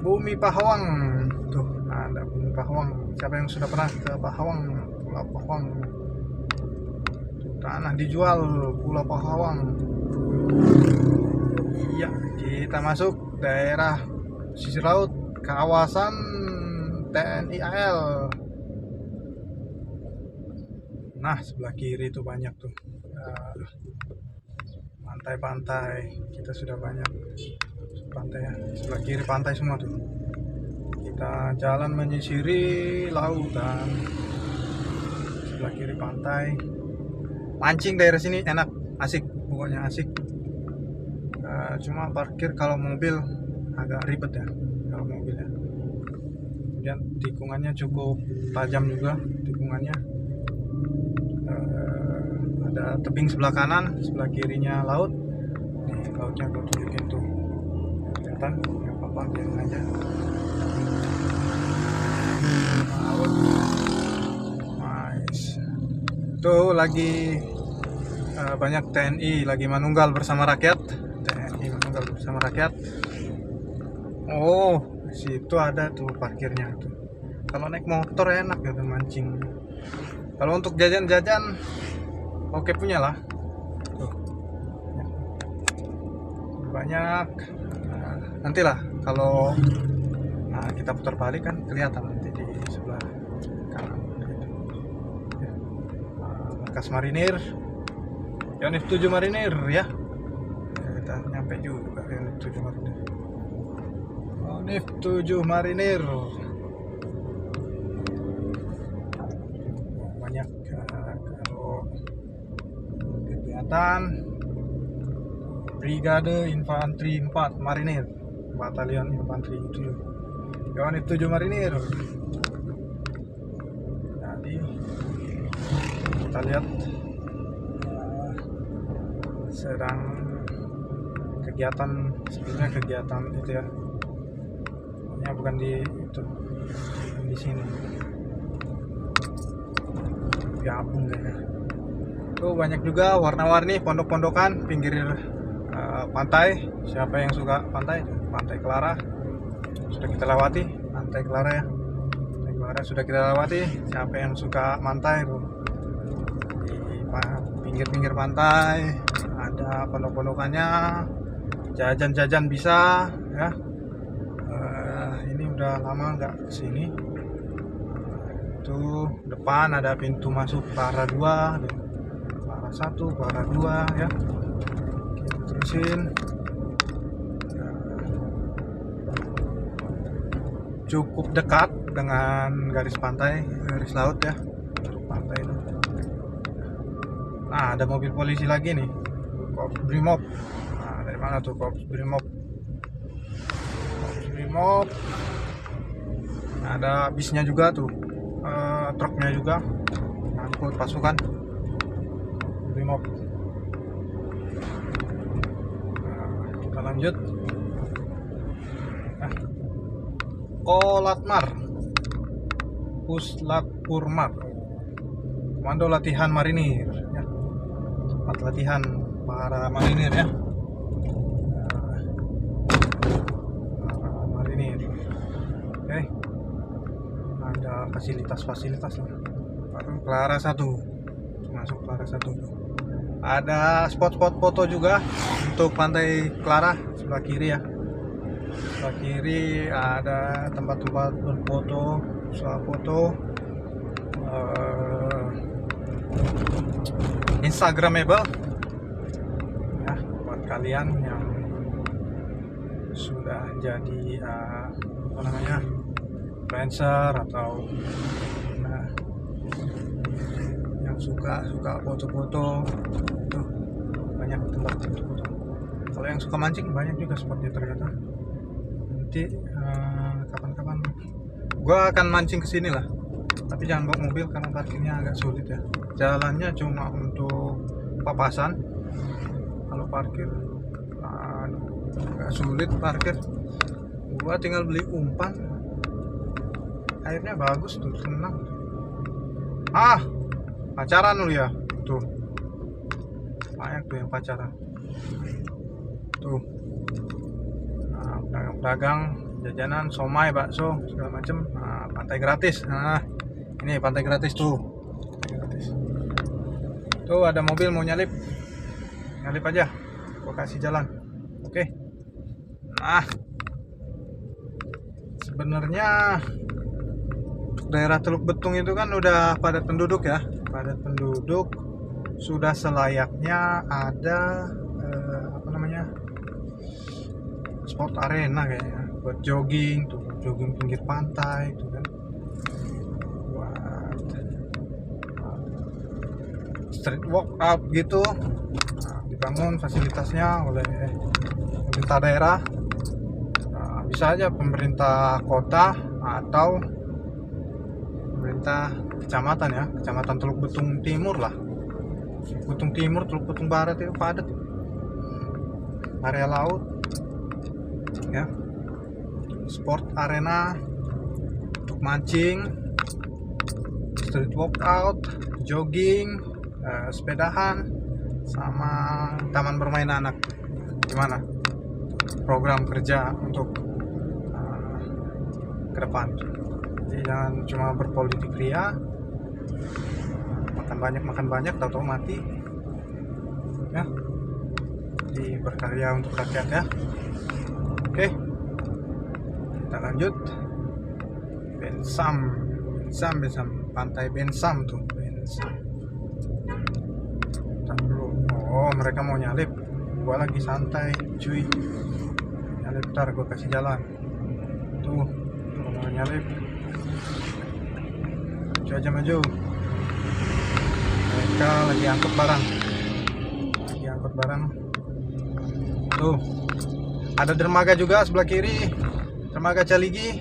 Bumi Pahawang tuh, ada Bumi Pahawang. Siapa yang sudah pernah ke Pahawang, Pulau Pahawang tuh, tanah dijual Pulau Pahawang. Iya, kita masuk daerah pesisir laut, kawasan TNI AL. Nah, sebelah kiri itu banyak tuh pantai-pantai. Kita sudah banyak pantai ya, sebelah kiri pantai semua tuh. Kita jalan menyisiri lautan, sebelah kiri pantai. Mancing daerah sini enak, asik, pokoknya asik. Cuma parkir kalau mobil agak ribet ya, kalau mobil ya. kemudian tikungannya cukup tajam juga tikungannya. Ada tebing sebelah kanan, sebelah kirinya laut. Nih lautnya gue tunjukin tuh, kelihatan nggak apa-apa, biarin aja laut. Nice. Tuh lagi banyak TNI lagi manunggal bersama rakyat. TNI manunggal bersama rakyat. Oh, situ ada tuh parkirnya tuh. Kalau naik motor enak gitu mancing. Kalau untuk jajan-jajan, oke punya lah. Tuh. Banyak. Nah, nantilah kalau kita putar balik kan kelihatan nanti di sebelah kanan. Gitu. Ya. Markas Marinir. Unit 7 Marinir ya. Kita nyampe juga Unit 7 Marinir. Unit 7 Marinir. Banyak kalau kegiatan Brigade Infanteri 4 Marinir, Batalion Infanteri 7. Unit 7 Marinir. Jadi kita lihat sedang kegiatan, sebenarnya kegiatan itu ya, bukan di itu, di sini gabung kayaknya. Tuh banyak juga warna-warni pondok-pondokan pinggir pantai. Siapa yang suka pantai? Pantai Clara sudah kita lewati, Pantai Clara ya. Pantai Clara sudah kita lewati. Siapa yang suka pantai tuh, di pinggir-pinggir pantai ada pondok-pondokannya, jajan-jajan bisa ya. Ini udah lama nggak kesini. Tuh depan ada pintu masuk Para 2, Para 1, Para 2 ya. Kita terusin. Cukup dekat dengan garis pantai, garis laut ya, untuk pantai itu. Nah, ada mobil polisi lagi nih, Korps Brimob. Nah, dari mana tuh Korps Brimob? Korps Brimob. Ada bisnya juga tuh, truknya juga, angkut pasukan Brimob. Nah, kita lanjut. Kolatmar, Puslat Purmar, Komando Latihan Marinir ya. Tempat latihan para marinir ya. Para marinir. Oke. Ada fasilitas-fasilitas lah. Baru Clara 1. Masuk Clara 1. Ada spot-spot foto juga untuk Pantai Clara sebelah kiri ya. Sebelah kiri ada tempat-tempat berfoto, foto Instagramable ya, buat kalian yang sudah jadi apa namanya, influencer atau yang suka foto-foto. Tuh banyak tempat foto-foto. Kalau yang suka mancing banyak juga spotnya ternyata. Nanti kapan-kapan gua akan mancing kesini lah, tapi jangan bawa mobil karena parkirnya agak sulit ya. Jalannya cuma untuk papasan. Kalau parkir agak sulit parkir. Gua tinggal beli umpan. Airnya bagus tuh, senang. Pacaran lu ya tuh, banyak tuh yang pacaran tuh. Pedagang jajanan, somai, bakso, segala macem. Pantai gratis. Ini pantai gratis tuh. Pantai gratis. Tuh ada mobil mau nyalip aja. Gua kasih jalan. Oke. Nah, sebenarnya daerah Teluk Betung itu kan udah padat penduduk ya. Padat penduduk, sudah selayaknya ada apa namanya, sport arena kayaknya buat jogging tuh, jogging pinggir pantai tuh kan, buat street workout gitu. Dibangun fasilitasnya oleh pemerintah daerah. Bisa aja pemerintah kota atau pemerintah kecamatan ya, kecamatan Teluk Betung Timur lah. Betung Timur, Teluk Betung Barat itu padat, area laut ya, sport arena untuk mancing, street workout, jogging, sepedahan, sama taman bermain anak. Gimana program kerja untuk ke depan? Jadi jangan cuma berpolitik ria, makan banyak tahu-tahu mati ya. Jadi berkarya untuk rakyat ya. Oke, kita lanjut. Bensam, pantai Bensam tuh, Bensam. Bentar dulu. Oh, mereka mau nyalip, gua lagi santai cuy. Nyalip, ntar gua kasih jalan tuh, mau nyalip. Maju aja, maju. Mereka lagi angkut barang tuh. Ada dermaga juga sebelah kiri, dermaga Caligi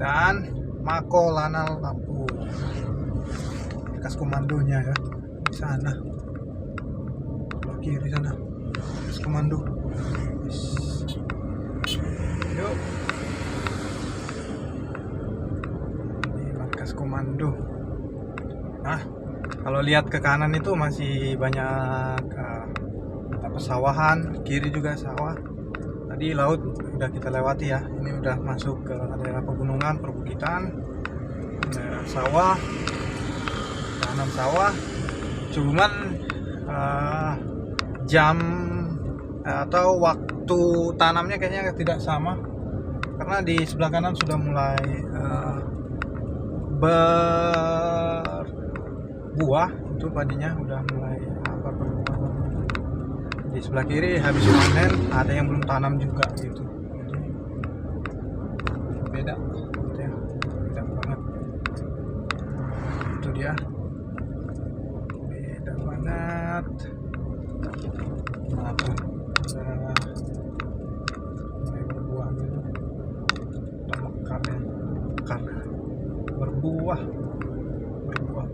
dan Mako Lanal Lampu, bekas komandonya ya di sana sebelah kiri sana, bekas komando. Yuk, ini markas komando. Nah, kalau lihat ke kanan itu masih banyak pesawahan, kiri juga sawah. Tadi laut udah kita lewati ya, ini udah masuk ke daerah pegunungan, perbukitan, sawah, tanam sawah. Cuman jam atau waktu tanamnya kayaknya tidak sama, karena di sebelah kanan sudah mulai berbuah, itu padinya udah mulai berbuah. Di sebelah kiri habis panen, ada yang belum tanam juga gitu. Beda gitu ya, beda banget. Itu dia, beda banget. Apa mulai berbuah gitu, udah mekar ya, mekar, berbuah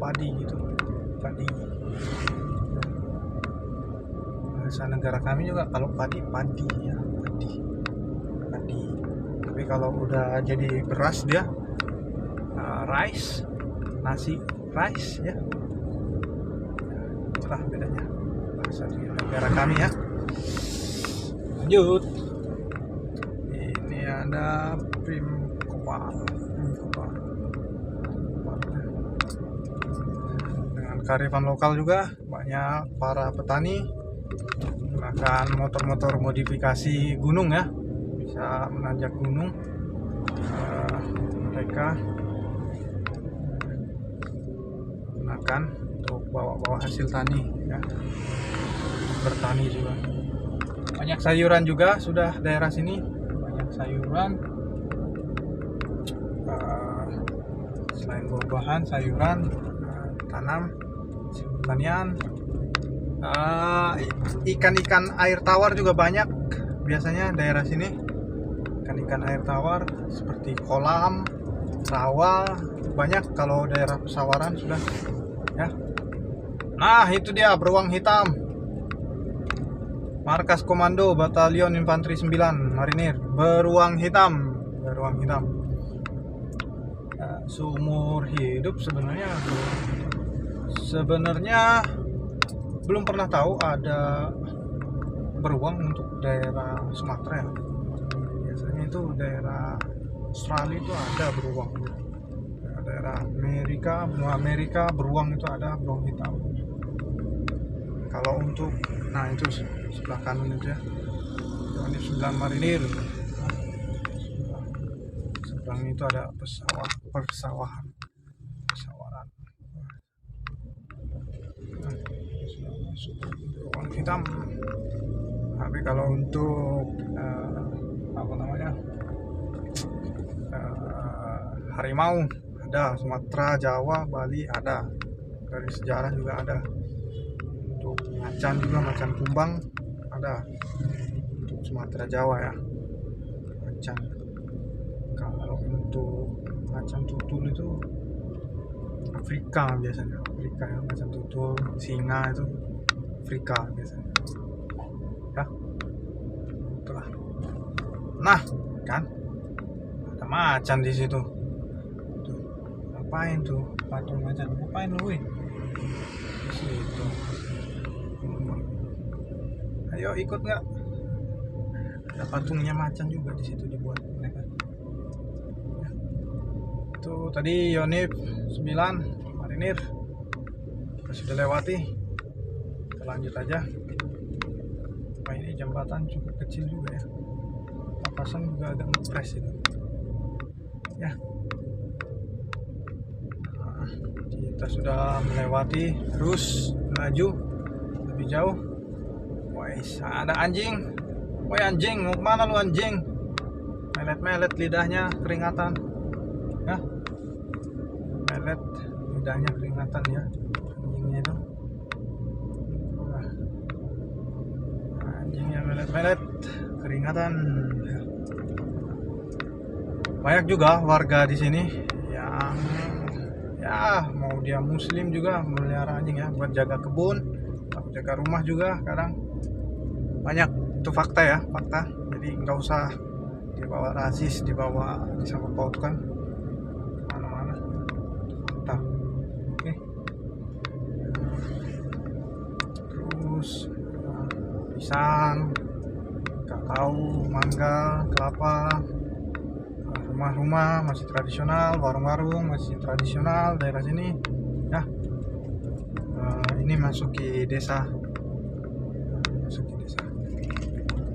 padi gitu, padi. Bahasa negara kami juga kalau padi ya, padi. Tapi kalau udah jadi beras dia rice, nasi rice ya. Itulah bedanya bahasa di negara kami ya. Lanjut, ini ada Primkopal dengan kearifan lokal juga. Banyak para petani menggunakan motor-motor modifikasi gunung ya, bisa menanjak gunung. Mereka gunakan untuk bawa hasil tani ya, bertani juga. Banyak sayuran juga sudah daerah sini, banyak sayuran. Selain buah-buahan, sayuran, tanam, pertanian. Ikan-ikan air tawar juga banyak biasanya daerah sini. Ikan-ikan air tawar seperti kolam, rawa, banyak kalau daerah pesawaran sudah ya. Nah, itu dia beruang hitam, markas komando Batalion Infanteri 9 Marinir, beruang hitam. Seumur hidup sebenarnya belum pernah tahu ada beruang untuk daerah Sumatera ya. Biasanya itu daerah Australia itu ada beruang, daerah benua Amerika beruang itu ada, beruang hitam. Kalau untuk, nah itu sebelah kanan aja, ini 9 Marinir. Seberang itu ada persawaran. Beruang hitam. Tapi kalau untuk harimau ada, Sumatera, Jawa, Bali ada, dari sejarah juga ada. Untuk macan juga, macan kumbang ada untuk Sumatera, Jawa ya, macan. Kalau untuk macan tutul itu Afrika biasanya, Afrika ya, macan tutul, singa itu Afrika biasanya ya, itulah. Nah kan ada macan di situ tuh. Ngapain tuh patung macan, ngapain lu di situ? Ayo ikut nggak? Ada patungnya macan juga di situ dibuat mereka. Ya. Itu tadi Yonif 9 Marinir kita sudah lewati. Kita lanjut aja. Wah, ini jembatan cukup kecil juga ya. Pasang juga agak ngepres itu. Ya. Nah, kita sudah melewati, terus melaju lebih jauh. Wais, ada anjing. Woi anjing, mau kemana lu anjing? Melet-melet lidahnya keringatan. Ya. Melet lidahnya keringatan ya. Anjingnya itu. Anjingnya melet-melet keringatan. Banyak juga warga di sini yang ya mau dia muslim juga melihara anjing ya, buat jaga kebun, jaga rumah juga kadang. Banyak itu fakta ya, fakta. Jadi nggak usah dibawa rasis, dibawa disangkut pautkan kemana-mana. Fakta. Oke. Terus pisang, kakao, mangga, kelapa, rumah-rumah masih tradisional, warung-warung masih tradisional daerah sini ya. Ini masuki desa,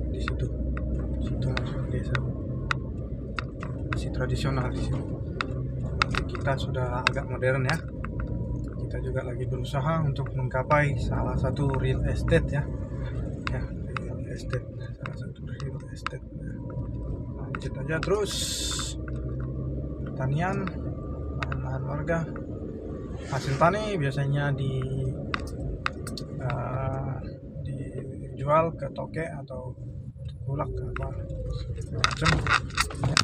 di situ masuk desa, masih tradisional di sini. Kita sudah agak modern ya. Kita juga lagi berusaha untuk menggapai salah satu real estate ya, real estate, salah satu real estate. Lanjut aja terus. Pertanian, lahan warga, hasil tani biasanya dijual ke toke atau kulak apa macam ya.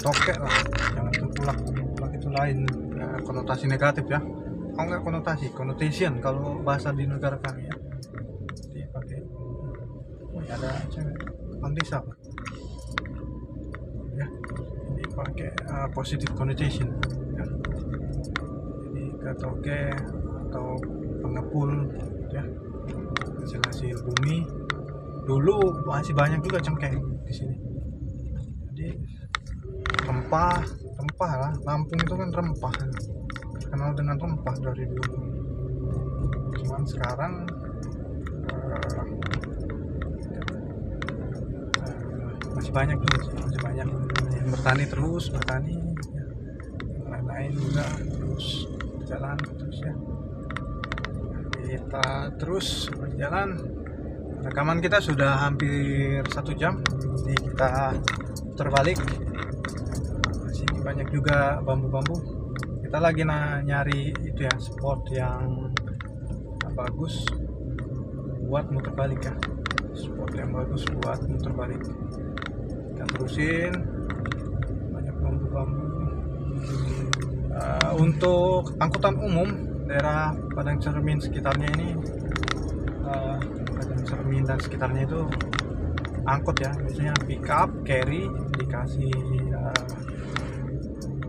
Toke lah, jangan kulak. Kulak itu lain ya, konotasi negatif ya. Oh enggak, connotation kalau bahasa di negara kami ya. Jadi pakai ada kepala desa ya, ini pakai positive connotation ya. Jadi katoke atau pengepul ya, hasil bumi. Dulu masih banyak juga cengkeh di sini. Jadi rempah lah, Lampung itu kan rempah, terkenal dengan rempah dari dulu. Cuman sekarang masih banyak juga sih, masih banyak yang bertani terus ya. Lain-lain juga terus jalan terus ya. Kita terus berjalan. Rekaman kita sudah hampir 1 jam, jadi kita terbalik. Sini banyak juga bambu-bambu. Kita lagi nyari itu ya, spot yang bagus buat muter balik ya. Spot yang bagus buat muter balik. Kita terusin, banyak bambu-bambu. Untuk angkutan umum daerah Padang Cermin sekitarnya ini, Padang Cermin dan sekitarnya itu angkut ya, biasanya pick up, carry, dikasih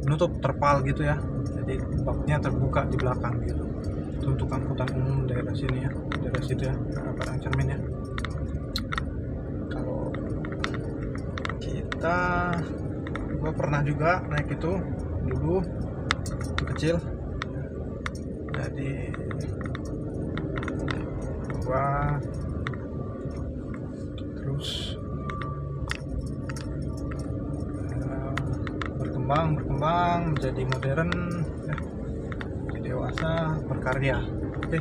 penutup terpal gitu ya, jadi baknya terbuka di belakang gitu. Itu untuk angkutan umum daerah sini ya, daerah situ ya, Padang Cermin ya. Kalau gue pernah juga naik itu dulu waktu kecil, jadi gue terus berkembang menjadi modern ya, jadi dewasa, berkarya. Oke.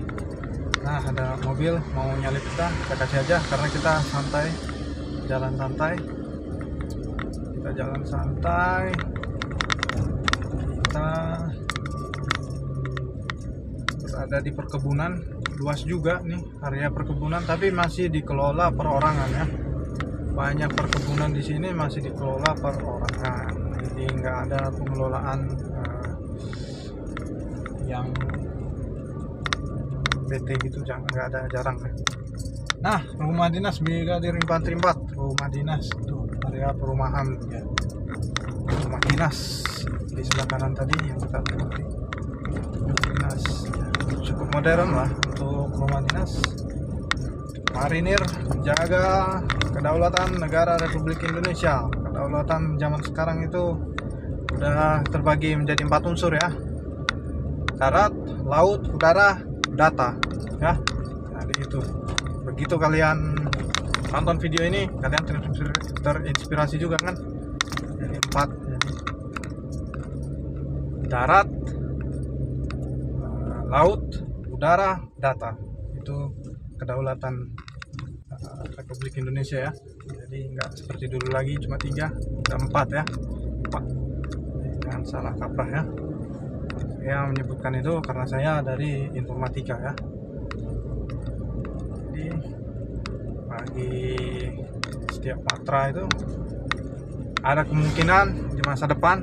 Nah, ada mobil mau nyalip kita kasih aja karena kita santai, jalan santai. Kita jalan santai. Kita berada di perkebunan, luas juga nih area perkebunan, tapi masih dikelola perorangan ya. banyak perkebunan di sini masih dikelola perorangan, jadi nggak ada pengelolaan yang PT gitu, nggak ada, jarang ya. Nah, rumah dinas Brigadir Infantri 4, rumah dinas tuh, area perumahan ya. Rumah dinas di sebelah kanan tadi yang kita lewati, dinas ya, cukup modern lah untuk rumah dinas. Marinir menjaga kedaulatan negara Republik Indonesia. Kedaulatan zaman sekarang itu udah terbagi menjadi 4 unsur ya: darat, laut, udara, data ya. Jadi itu, begitu kalian tonton video ini, kalian terinspirasi juga kan. Jadi 4, jadi darat, laut, udara, data. Itu kedaulatan Republik Indonesia ya. Jadi nggak seperti dulu lagi cuma 3, udah 4 ya. 4. Jangan salah kaprah ya. Saya menyebutkan itu karena saya dari informatika ya. Jadi bagi setiap matra itu ada kemungkinan di masa depan,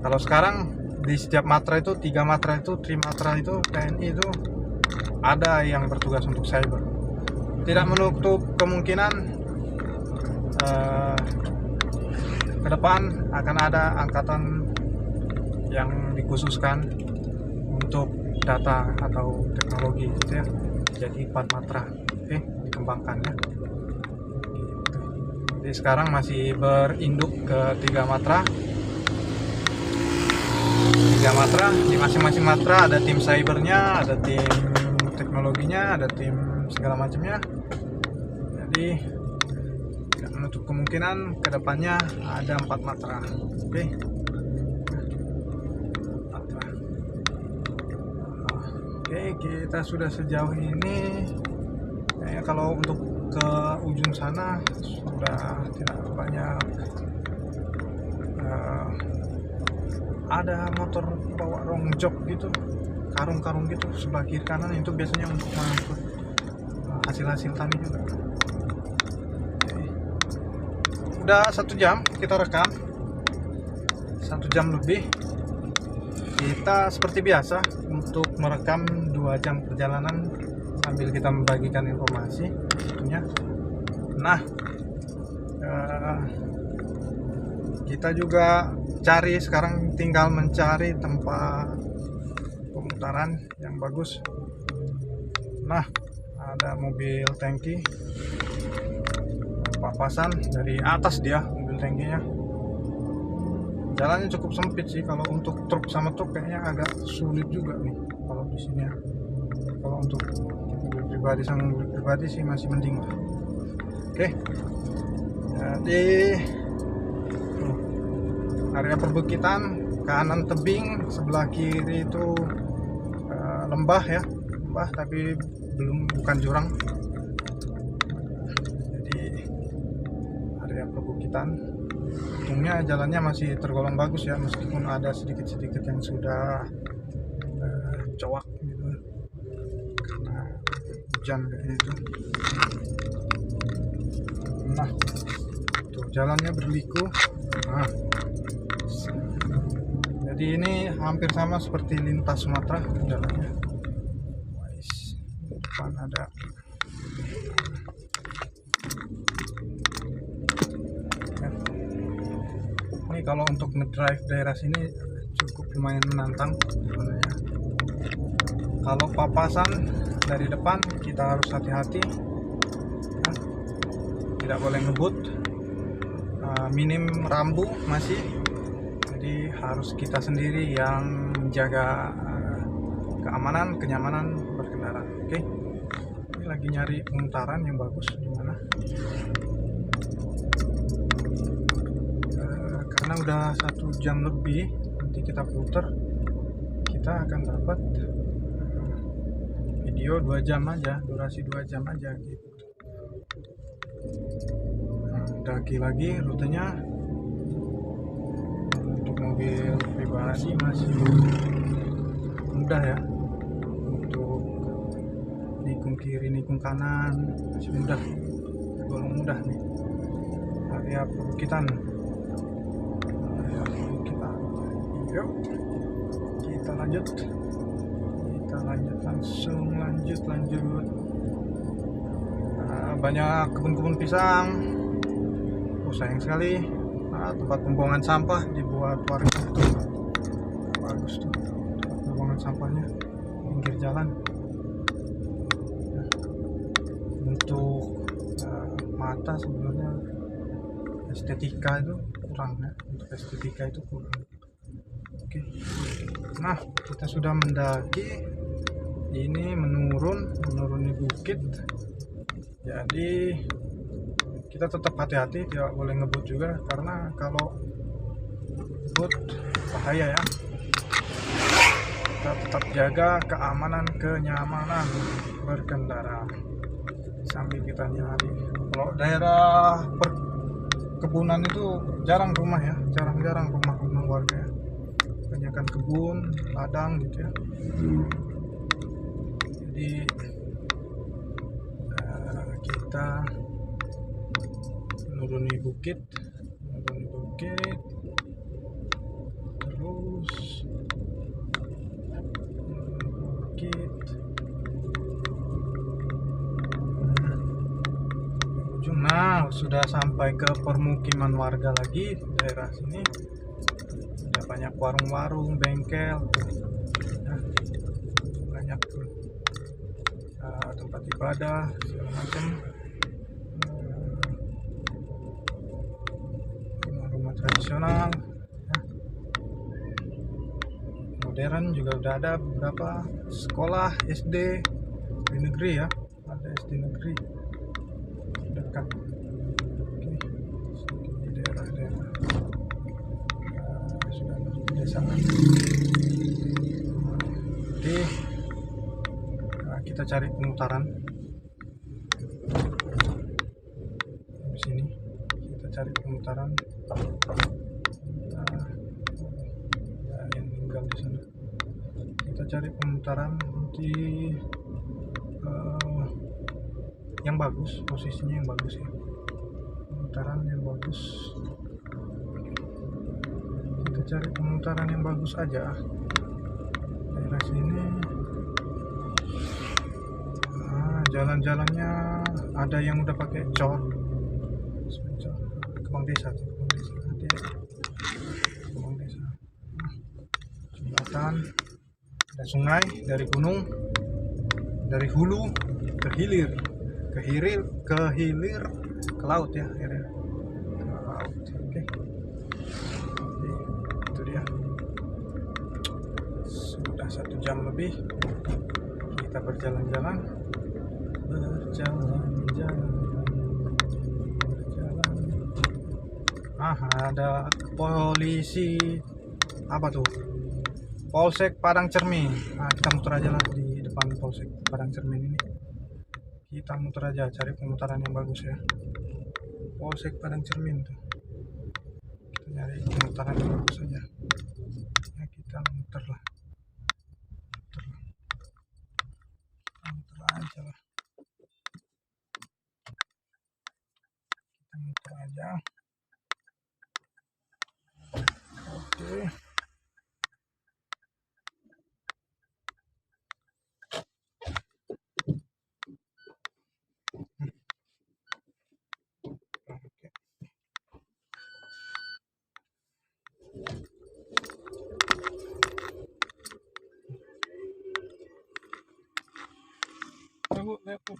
kalau sekarang di setiap matra itu 3 matra itu, trimatra itu, TNI itu ada yang bertugas untuk cyber. Tidak menutup kemungkinan ke depan akan ada angkatan yang dikhususkan untuk data atau teknologi gitu ya. Jadi 4 matra, oke, dikembangkan ya. Jadi sekarang masih berinduk ke 3 matra. 3 matra, di masing-masing matra ada tim cybernya, ada tim teknologinya, ada tim segala macamnya. Jadi tidak menutup kemungkinan kedepannya ada 4 matra. Oke. Oke, kita sudah sejauh ini. Kayaknya kalau untuk ke ujung sana sudah tidak banyak. Ada motor bawa rongjok gitu, karung-karung gitu sebelah kiri kanan, itu biasanya untuk mengangkut hasil-hasil tani juga. Oke. Udah 1 jam kita rekam, 1 jam lebih. Kita seperti biasa untuk merekam 2 jam perjalanan sambil kita membagikan informasi tentunya. Nah, kita juga cari sekarang, tinggal mencari tempat pemutaran yang bagus. Nah, ada mobil tangki papasan dari atas, dia mobil tangkinya. Jalannya cukup sempit sih, kalau untuk truk sama truk kayaknya agak sulit juga nih kalau di sini. Kalau untuk mobil pribadi sama mobil pribadi sih masih mending lah. Oke. Jadi area perbukitan, kanan tebing, sebelah kiri itu lembah ya, lembah tapi bukan jurang. Jadi area perbukitan, untungnya jalannya masih tergolong bagus ya, meskipun ada sedikit-sedikit yang sudah cowak gitu karena hujan kayak gitu. Nah, tuh jalannya berliku. Nah, jadi ini hampir sama seperti lintas Sumatera jalannya. Depan ada ya. Ini kalau untuk ngedrive daerah sini cukup lumayan menantang sebenarnya. Kalau papasan dari depan kita harus hati-hati ya. Tidak boleh ngebut, minim rambu masih. Jadi harus kita sendiri yang menjaga keamanan, kenyamanan berkendara. Oke. Ini lagi nyari pemutaran yang bagus di mana. Karena udah 1 jam lebih, nanti kita putar, kita akan dapat video 2 jam aja, durasi 2 jam aja gitu. Nah, daki lagi rutenya. Mobil pribadi masih mudah ya, untuk nikung kiri nikung kanan masih mudah, tergolong mudah nih. area perbukitan. Yuk kita lanjut, langsung lanjut. Banyak kebun-kebun pisang. Sayang sekali tempat pembuangan sampah dibuat warga tuh. Bagus tuh tempat pembuangan sampahnya pinggir jalan. Untuk mata sebenarnya estetika itu kurang ya, untuk estetika itu kurang. Oke. Nah, kita sudah mendaki ini, menuruni bukit. Jadi kita tetap hati-hati, tidak boleh ngebut juga, karena kalau ngebut bahaya ya. Kita tetap jaga keamanan, kenyamanan berkendara sambil kita nyari. Kalau daerah perkebunan itu jarang rumah ya, jarang rumah warga ya. Kebanyakan kebun, ladang gitu ya. Jadi kita menuruni bukit, terus bukit. Nah, sudah sampai ke permukiman warga lagi. Daerah sini ada banyak warung-warung, bengkel, nah, banyak tempat ibadah segala macam. Rumah tradisional ya. Modern juga udah ada beberapa. Sekolah SD di negeri ya, ada SD negeri dekat. Oke, daerah-daerah sudah masuk pedesaan. Jadi kita cari pemutaran di sini. Kita cari pemutaran. Yang tinggal di sana. Kita cari pemutaran di yang bagus, posisinya yang bagus ya. Pemutaran yang bagus. Kita cari pemutaran yang bagus aja. Daerah sini. Jalan-jalannya ada yang udah pakai cor. Kebang desa tuh, kebang desa. Jembatan, ada sungai dari gunung, dari hulu ke hilir, ke laut ya, akhirnya ke laut. Oke. Itu dia. Sudah 1 jam lebih kita berjalan. Ada polisi apa tuh, Polsek Padang Cermin. Nah, kita muter aja lah di depan Polsek Padang Cermin ini. Kita muter aja, cari pemutaran yang bagus ya. Polsek Padang Cermin tuh, kita nyari pemutaran yang bagus aja ya. Kita muter lah, muter aja lah, kita muter aja. Oke. Lihat tuh.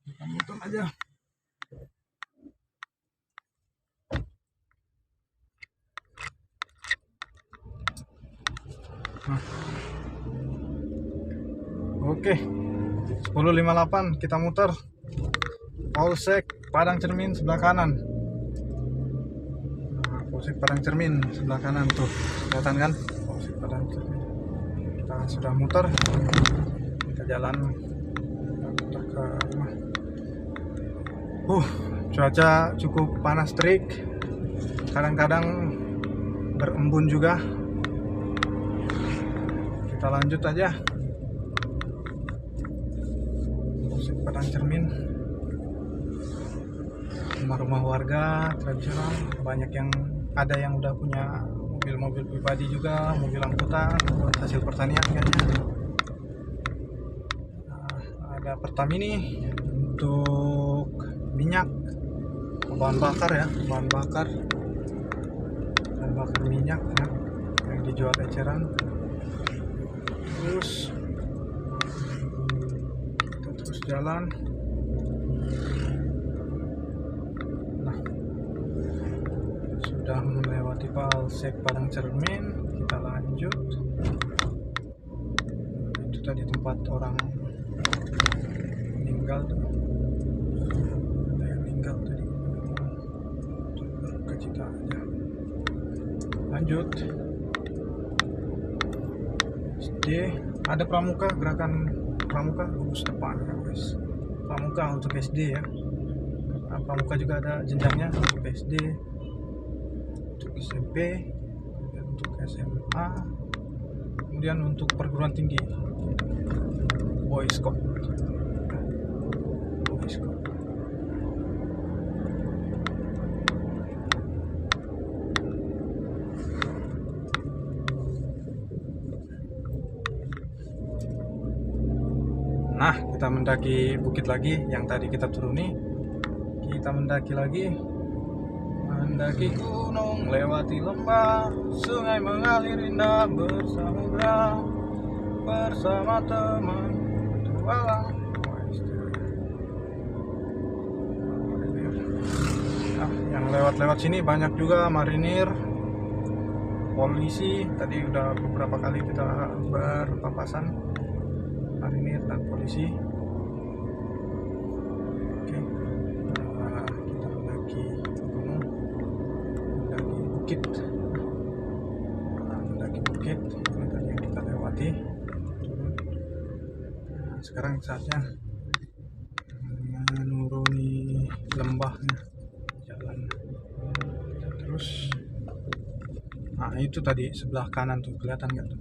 Kita muter aja. Oke, 10.58 kita muter. Polsek Padang Cermin sebelah kanan. Polsek Padang Cermin sebelah kanan tuh, kelihatan kan? Polsek Padang Cermin. Kita sudah muter. Kita jalan muter ke rumah. Cuaca cukup panas terik. Kadang-kadang berembun juga. Kita lanjut aja. Polsek Padang Cermin. rumah-rumah warga tradisional, banyak yang ada yang udah punya mobil-mobil pribadi juga, mobil angkutan buat hasil pertanian kayaknya. Ada Pertamini untuk minyak, bahan bakar ya, bahan bakar minyak ya, yang dijual eceran. Terus kita terus jalan. Nah, sudah melewati Polsek Padang Cermin, kita lanjut. Itu tadi tempat orang meninggal tuh, ada yang meninggal tadi. Ke Cita aja. Lanjut. SD ada pramuka, gerakan pramuka lurus depan ya guys. Pramuka untuk SD ya. Nah, pramuka juga ada jenjangnya untuk SD, untuk SMP, dan untuk SMA, kemudian untuk perguruan tinggi Boys Scout. Nah, kita mendaki bukit lagi yang tadi kita turuni. Kita mendaki lagi, mendaki gunung, lewati lembah, sungai mengalir indah bersamudra, bersama teman bertualang. Nah, yang lewat-lewat sini banyak juga marinir, polisi. Tadi udah beberapa kali kita berpapasan, marinir dan polisi. Oke, kita mendaki gunung, mendaki bukit, ini tadi yang kita lewati. Nah, sekarang saatnya menuruni lembahnya, jalan terus. Nah, itu tadi sebelah kanan tuh, kelihatan nggak tuh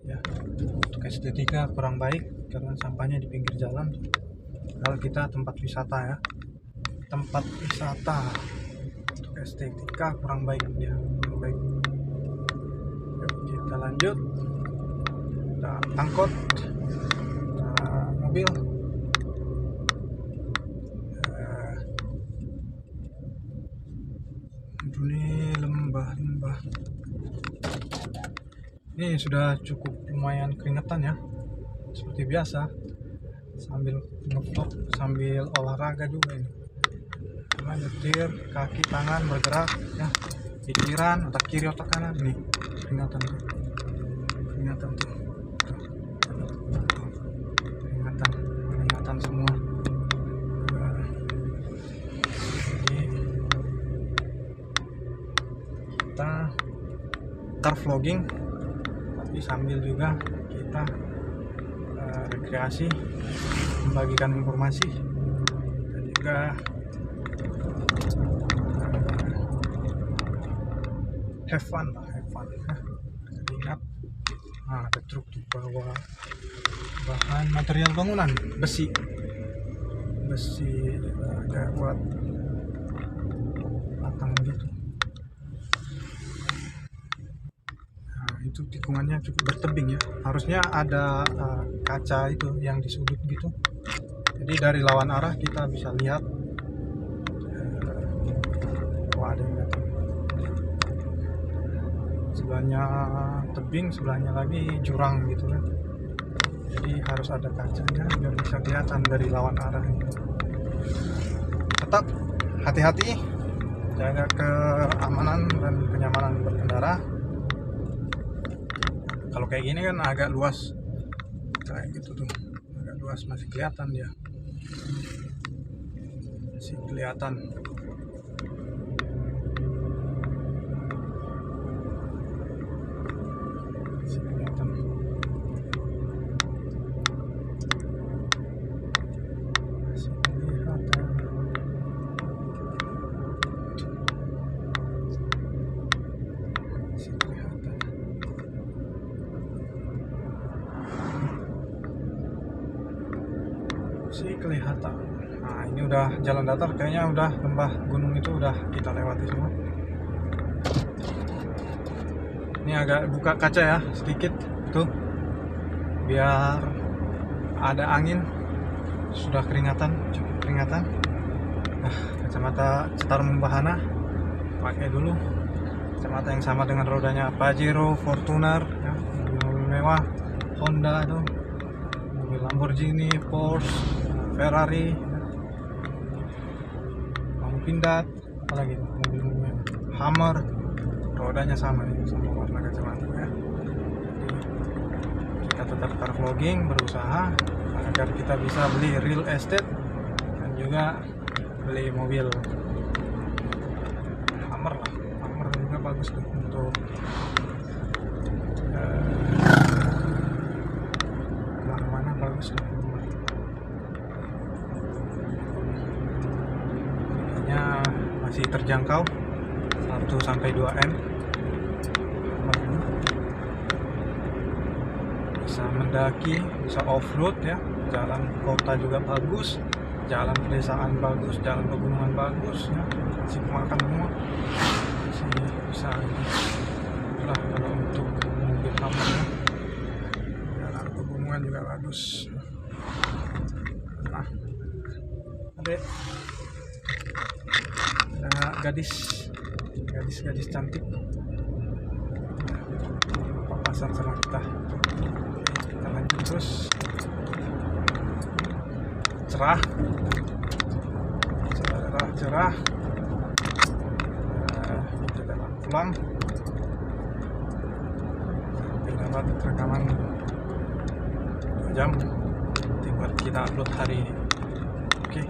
ya? Untuk estetika kurang baik karena sampahnya di pinggir jalan. Kalau kita tempat wisata ya, tempat wisata, untuk estetika kurang baik dia, kurang baik. Yuk, kita lanjut. Kita angkot, kita mobil. Ini lembah. Ini sudah cukup lumayan keringetan ya, seperti biasa, sambil ngevlog sambil olahraga juga ini. Karena nyetir, kaki tangan bergerak ya, pikiran otak kiri otak kanan nih, keringatan tuh, keringatan semua. Kita vlogging tapi sambil juga kita rekreasi, membagikan informasi, dan juga have fun ya. Ingat, ada truk tuh bawa bahan material bangunan, besi kayak buat batang gitu. Itu tikungannya cukup bertebing ya, harusnya ada kaca itu yang di sudut gitu, jadi dari lawan arah kita bisa lihat. Ada yang datang, sebelahnya tebing, sebelahnya lagi jurang gitu kan, jadi harus ada kacanya biar bisa kelihatan dari lawan arah gitu. Tetap hati-hati, jaga keamanan dan kenyamanan berkendara. Kalau kayak gini kan agak luas, kayak gitu tuh, agak luas, masih kelihatan dia, masih kelihatan. Kelihatan Nah ini udah jalan datar, kayaknya udah lembah gunung itu udah kita lewati semua. Ini agak buka kaca ya sedikit tuh, biar ada angin. Sudah keringatan, cukup keringatan. Nah, kacamata Citarum Bahana pakai dulu, kacamata yang sama dengan rodanya Pajero, Fortuner ya, mobil mewah, Honda itu, mobil Lamborghini, Porsche, Ferrari, Pindad, apalagi mobil Hammer, rodanya sama nih, sama warna kacamata ya. Jadi kita tetap car vlogging, berusaha agar kita bisa beli real estate dan juga beli mobil Hammer lah. Hammer juga bagus tuh untuk kemana-mana, bagus tuh. Harganya masih terjangkau, 1-2 M. Bisa mendaki, bisa off-road ya, jalan kota juga bagus, jalan pedesaan bagus, jalan pegunungan bagus ya, masih makan semua, masih bisa lah. Kalau untuk mobil Hammer ya, jalan pegunungan juga bagus. Nah, ada gadis cantik papasan sama kita. Kita lanjut terus, cerah. Kita jalan pulang sampai dapat rekaman 2 jam nanti buat kita upload hari ini. Oke.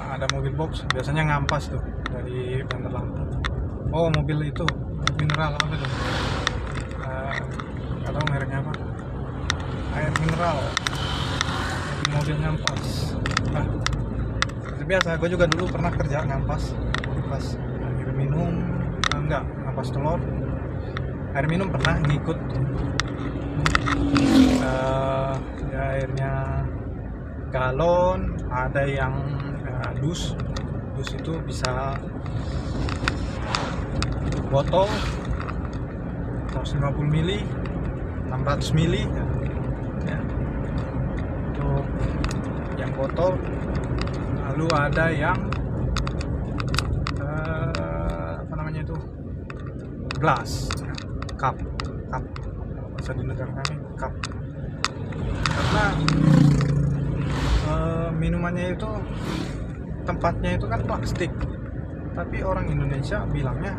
Ada mobil box, biasanya ngampas tuh dari Bandar Lampung. Oh, mobil itu mineral apa tuh? Nggak tahu mereknya apa. Air mineral, mobil ngampas. Seperti biasa, gue juga dulu pernah kerja ngampas air minum, enggak ngampas telur. Air minum pernah ngikut. Ya, airnya galon, ada yang dus itu bisa botol 150 mili, 600 mili ya. Untuk yang botol, lalu ada yang apa namanya itu, gelas ya. cup bahasa di negara kami cup, karena minumannya itu tempatnya itu kan plastik, tapi orang Indonesia bilangnya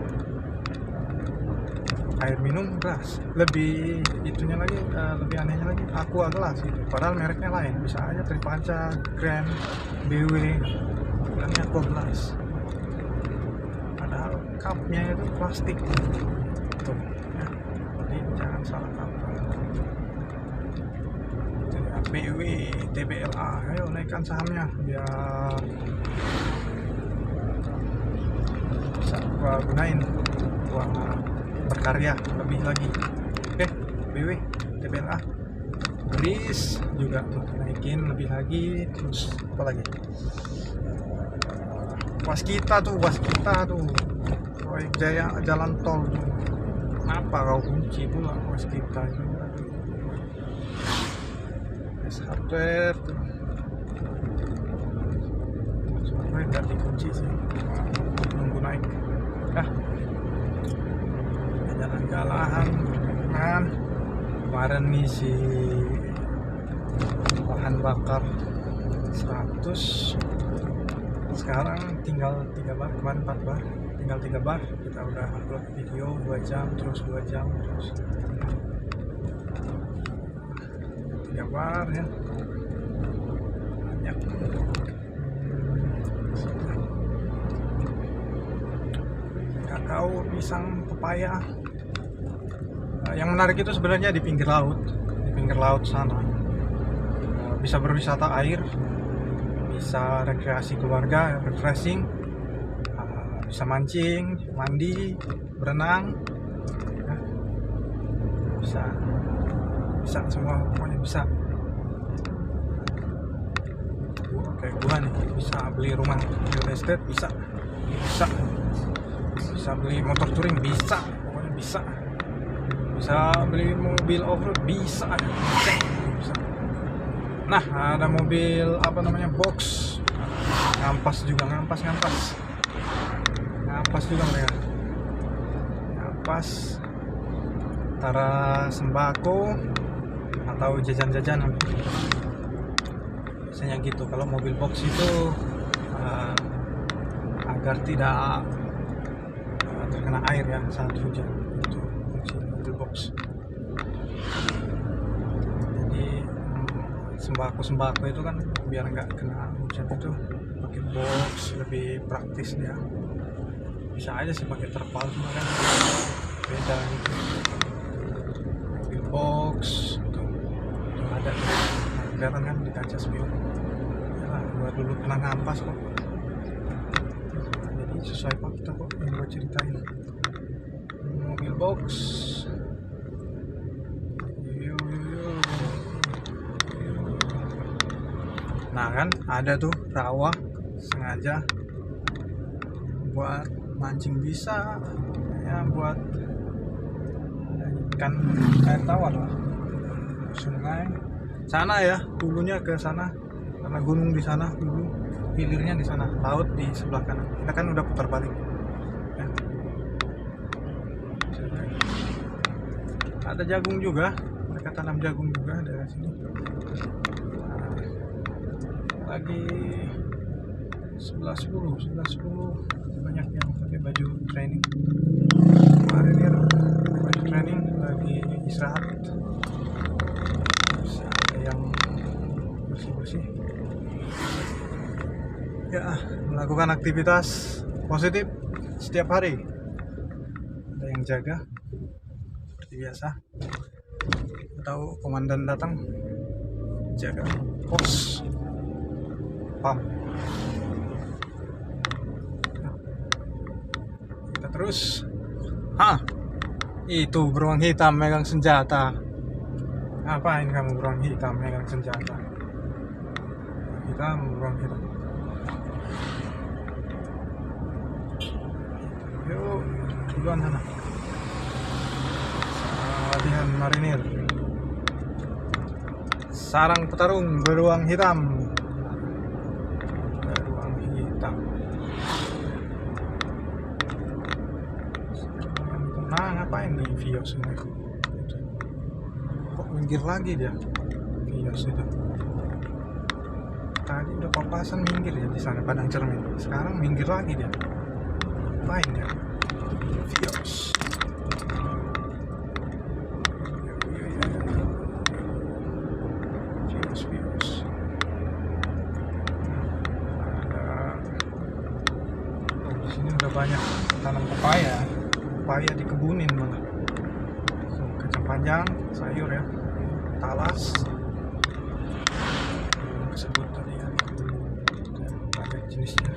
air minum gelas. Lebih itunya lagi, lebih anehnya lagi, aqua gelas gitu, padahal mereknya lain, bisa aja Tripanca, Grand, BW, bilangnya aqua gelas, padahal cupnya itu plastik tuh ya. Jadi jangan salah kaprah. BW, TBLA, ayo naikkan sahamnya biar bisa gua gunain, gua berkarya lebih lagi. Oke, BW, TBLA, Gris juga tuh naikin lebih lagi. Terus apa lagi? Waskita tuh, proyek Jaya jalan tol tuh. Kenapa kau kunci pula Waskita itu? Hardware tuh, soalnya nggak dikunci sih, nunggu naik. Jalan-jalan kan kemarin ngisi bahan bakar 100, sekarang tinggal 3 bar, kemarin 4 bar, tinggal 3 bar. Kita udah upload video 2 jam, terus 2 jam, terus 3 bar ya, banyak. Kakao, pisang, pepaya. Yang menarik itu sebenarnya di pinggir laut sana. Bisa berwisata air, bisa rekreasi keluarga, refreshing, bisa mancing, mandi, berenang, bisa semua, pokoknya bisa. kayak gua nih bisa beli rumah real estate, bisa beli motor touring, bisa, pokoknya bisa beli mobil off-road, bisa. Nah, ada mobil apa namanya, box, ngampas juga mereka, antara sembako atau jajan-jajanan biasanya gitu. Kalau mobil box itu agar tidak terkena air ya saat hujan, itu fungsi mobil box. Jadi sembako itu kan biar nggak kena hujan itu pakai box lebih praktis ya. Bisa aja sih pakai terpal, cuma kan beda gitu. Mobil box itu ada kelihatan kan di kaca spion. Ya, gua dulu pernah ngampas kok, jadi sesuai fakta kok yang gua ceritain. Mobil box. Nah kan ada tuh rawa sengaja buat mancing, bisa ya, buat ikan air tawar lah. Sungai sana ya, hulunya ke sana karena gunung di sana, hulu hilirnya di sana, laut di sebelah kanan. Kita kan udah putar balik ya. Ada jagung juga, mereka tanam jagung juga daerah sini. Lagi 11.10 banyak yang pakai baju training. Marinir pakai baju training lagi istirahat. Terus ada yang bersih ya, melakukan aktivitas positif setiap hari. Ada yang jaga seperti biasa, atau komandan datang jaga pos pam. Kita terus. Itu beruang hitam megang senjata. Ngapain kamu beruang hitam megang senjata? Beruang hitam. Yuk, duluan sana. Latihan marinir. Sarang petarung beruang hitam. Nah, ngapain nih Vios ini? Kok minggir lagi dia? Vios itu. Tadi udah papasan minggir ya di sana Padang Cermin. Sekarang minggir lagi dia. Ngapain dia? Vios. Vios. Di sini udah banyak tanam pepaya dikebunin malah. Kacang panjang, sayur ya, talas, sebut tadi ya, banyak jenisnya.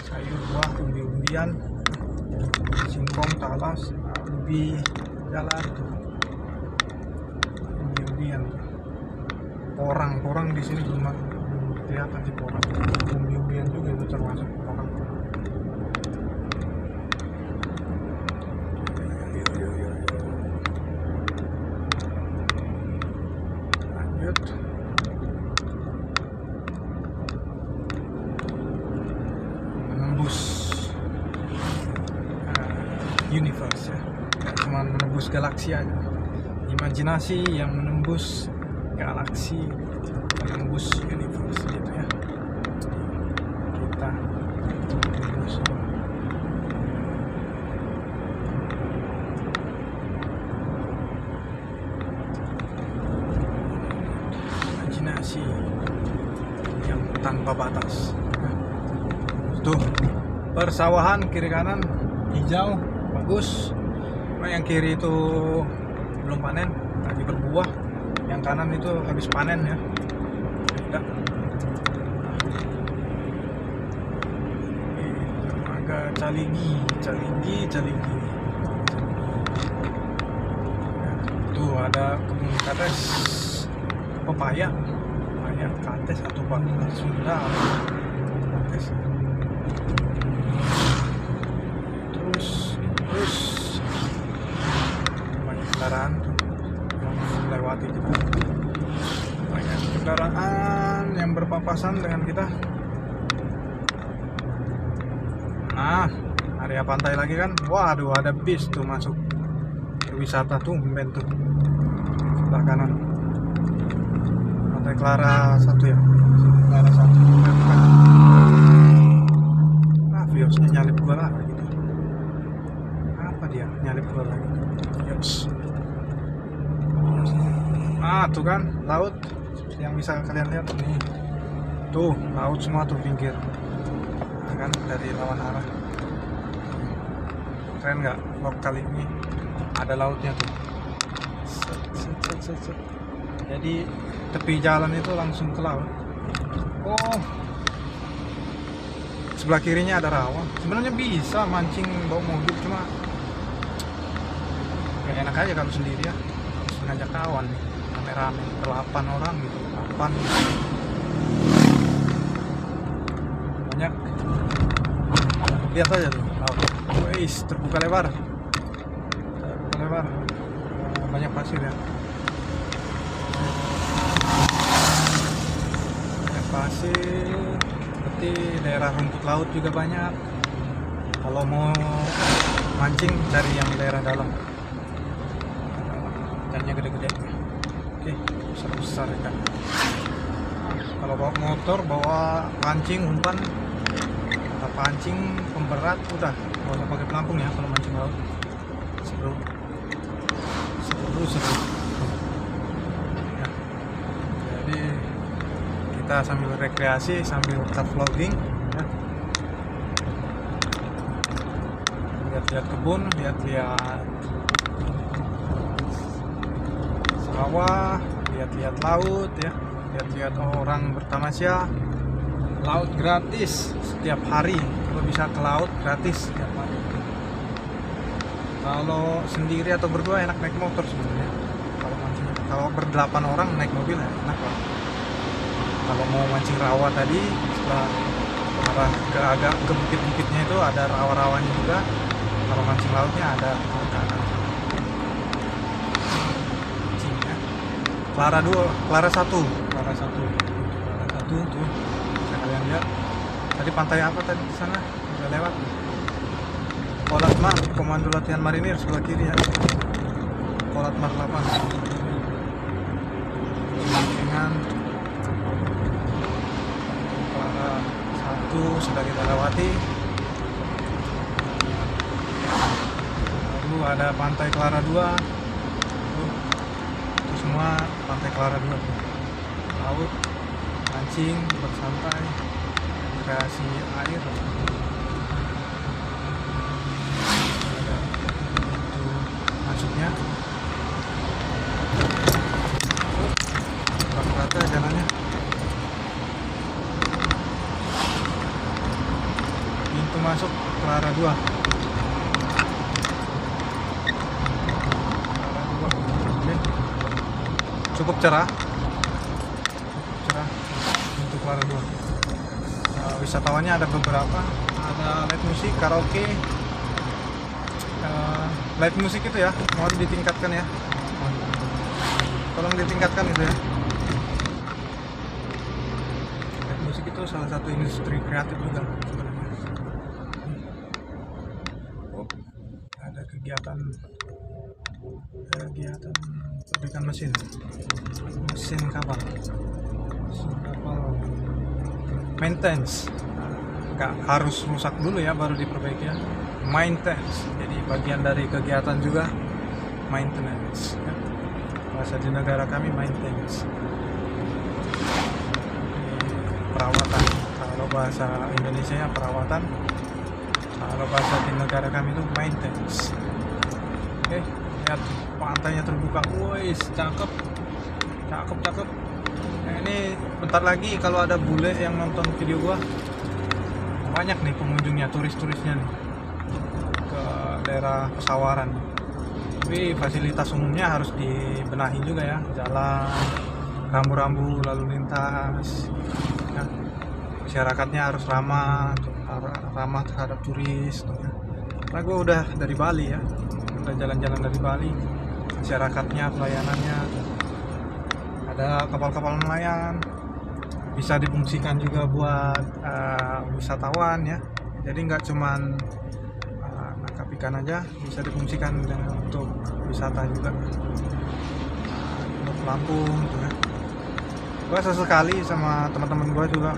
Sayur, buah, umbi-umbian, singkong, talas, ubi jalar, umbi-umbian. Porang di sini belum kelihatan sih porang. Umbi-umbian juga itu termasuk porang. Menembus universe ya, nggak cuma menembus galaksi aja, imajinasi yang menembus galaksi, menembus universe gitu ya. Kita menembus imajinasi yang tanpa batas. Tuh, persawahan kiri kanan hijau bagus. Nah, yang kiri itu belum panen, lagi berbuah. Yang kanan itu habis panen ya. Beda. Agak caligi. Tuh ada kebun kates pepaya banyak kates atau bahkan sudah kates. Terus banyak kendaraan yang melewati kita, banyak kendaraan yang berpapasan dengan kita. Nah, area pantai lagi kan. Waduh, ada bis tuh masuk wisata tuh, tuh sebelah kanan. Pantai Clara 1 ya. Clara 1. Nah, viosnya nyalip gua lah gitu. Apa dia nyalip gua lagi? Yos. Ah, tuh kan laut yang bisa kalian lihat nih. Tuh, laut semua tuh pinggir. Nah, kan dari lawan arah. Keren nggak vlog kali ini? Ada lautnya tuh. Set. Jadi tepi jalan itu langsung ke laut. Oh, sebelah kirinya ada rawa. Sebenarnya bisa mancing bawa mobil, cuma gak enak aja kalau sendiri ya. Harus ngajak kawan nih, rame-rame, 8 orang gitu, 8. Banyak. Lihat aja tuh laut. Wih, terbuka lebar. Banyak pasir ya. Banyak pasir. Berarti daerah rumput laut juga banyak. Kalau mau mancing cari yang daerah dalam. Ikannya gede-gede. Oke, besar-besar ikan. Kalau bawa motor, bawa pancing, umpan, atau pancing pemberat, udah nggak usah pakai pelampung ya kalau mancing laut. Seru. Ya. Jadi kita sambil rekreasi, sambil vlogging ya. Lihat-lihat kebun, lihat-lihat sawah, lihat-lihat laut ya, lihat-lihat orang bertamasya. Laut gratis setiap hari, kalau bisa ke laut gratis setiap hari. Kalau sendiri atau berdua enak naik motor sebenarnya. Kalau mancing, kalau berdelapan orang naik mobil ya enak lah. Kalau mau mancing rawa tadi, setelah arah ke agak ke bukit-bukitnya itu ada rawa-rawanya juga. Kalau mancing lautnya ada ke kanan. Mancingnya. Clara 1 tuh. Bisa kalian lihat. Tadi pantai apa tadi di sana? Udah lewat. Kolatmar, Komando Latihan Marinir sebelah kiri ya. Kolatmar 8. Dengan Clara 1 sudah kita lewati. Lalu ada Pantai Clara 2. Itu semua Pantai Clara 2. Laut, mancing, bersantai, rekreasi air. Masuknya rata-rata jalannya. Pintu masuk Clara 2. Oke. Cukup cerah untuk Clara 2. Wisatawannya ada beberapa, ada live musik, karaoke. Live musik itu ya, mohon ditingkatkan ya, tolong ditingkatkan itu ya. Live musik itu salah satu industri kreatif juga sebenarnya. Oh, ada kegiatan pabrikan mesin kapal maintenance. Nggak harus rusak dulu ya baru diperbaiki ya. Maintenance, jadi bagian dari kegiatan juga maintenance ya. Bahasa di negara kami maintenance, perawatan. Kalau bahasa Indonesia ya perawatan, kalau bahasa di negara kami itu maintenance. Oke, lihat pantainya terbuka, wih cakep. Nah, ini bentar lagi kalau ada bule yang nonton video gua, banyak nih pengunjungnya, turis-turisnya nih ke daerah Pesawaran. Tapi fasilitas umumnya harus dibenahi juga ya, jalan rambu-rambu lalu lintas ya. Masyarakatnya harus ramah terhadap turis ya. Karena gue udah dari Bali ya, udah jalan-jalan dari Bali, masyarakatnya, pelayanannya, ada kapal-kapal nelayan, bisa difungsikan juga buat wisatawan ya. Jadi nggak cuman nangkap ikan aja, bisa difungsikan untuk wisata juga, untuk Lampung gitu ya. Gue sesekali sama teman-teman gue juga,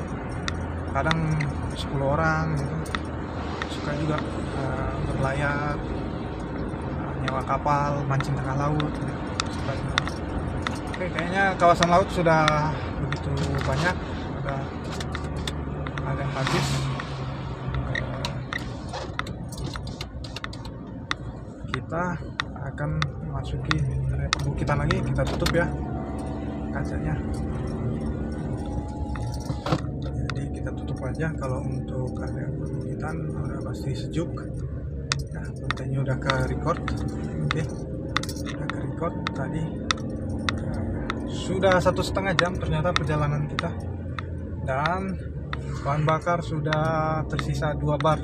kadang 10 orang gitu, suka juga berlayar, nyewa kapal, mancing tengah laut ya. Suka juga. Oke, kayaknya kawasan laut sudah begitu banyak, udah ada yang habis. Kita akan masuki area perbukitan lagi, kita tutup ya kacanya. Jadi kita tutup aja. Kalau untuk area perbukitan udah pasti sejuk. Nah, kontennya udah ke record. Oke, udah ke record tadi. Sudah 1,5 jam ternyata perjalanan kita, dan bahan bakar sudah tersisa 2 bar.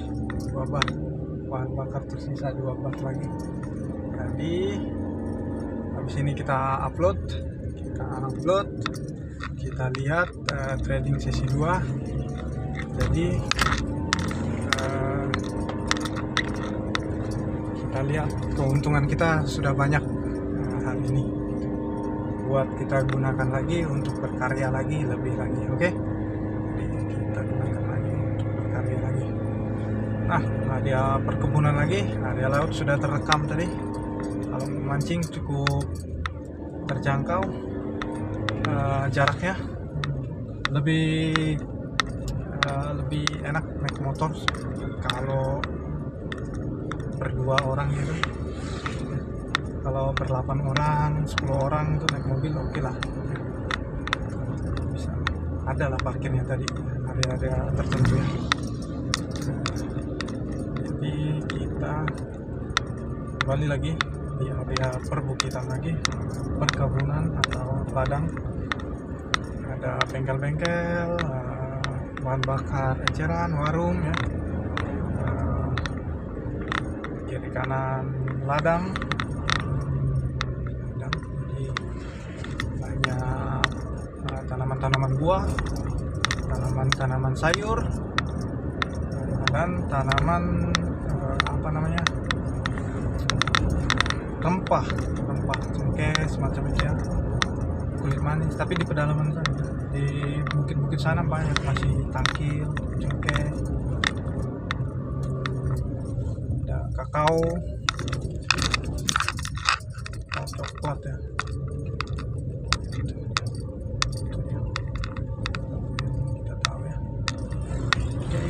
Bahan bakar tersisa 2 bar lagi. Jadi habis ini kita upload, kita lihat trading sesi 2. Jadi kita lihat keuntungan kita sudah banyak hari ini, buat kita gunakan lagi untuk berkarya lagi, lebih lagi. Oke, jadi kita gunakan lagi untuk berkarya lagi. Nah, area perkebunan lagi, area laut sudah terekam tadi. Kalau memancing cukup terjangkau, jaraknya lebih enak naik motor kalau berdua orang gitu. Kalau ber8 orang, 10 orang itu naik mobil oke lah. Bisa ada lah parkirnya tadi, area-area tertentu ya. Jadi kita kembali lagi di area perbukitan lagi, perkebunan atau ladang. Ada bengkel-bengkel, bahan bakar eceran, warung ya. Kiri kanan ladang. Jadi banyak tanaman-tanaman buah, tanaman-tanaman sayur, dan tanaman rempah cengkeh semacam itu ya, kulit manis. Tapi di pedalaman sana, di bukit-bukit sana banyak masih tangkil, cengkeh, ada kakao coklat ya. Kita tahu ya. Oke,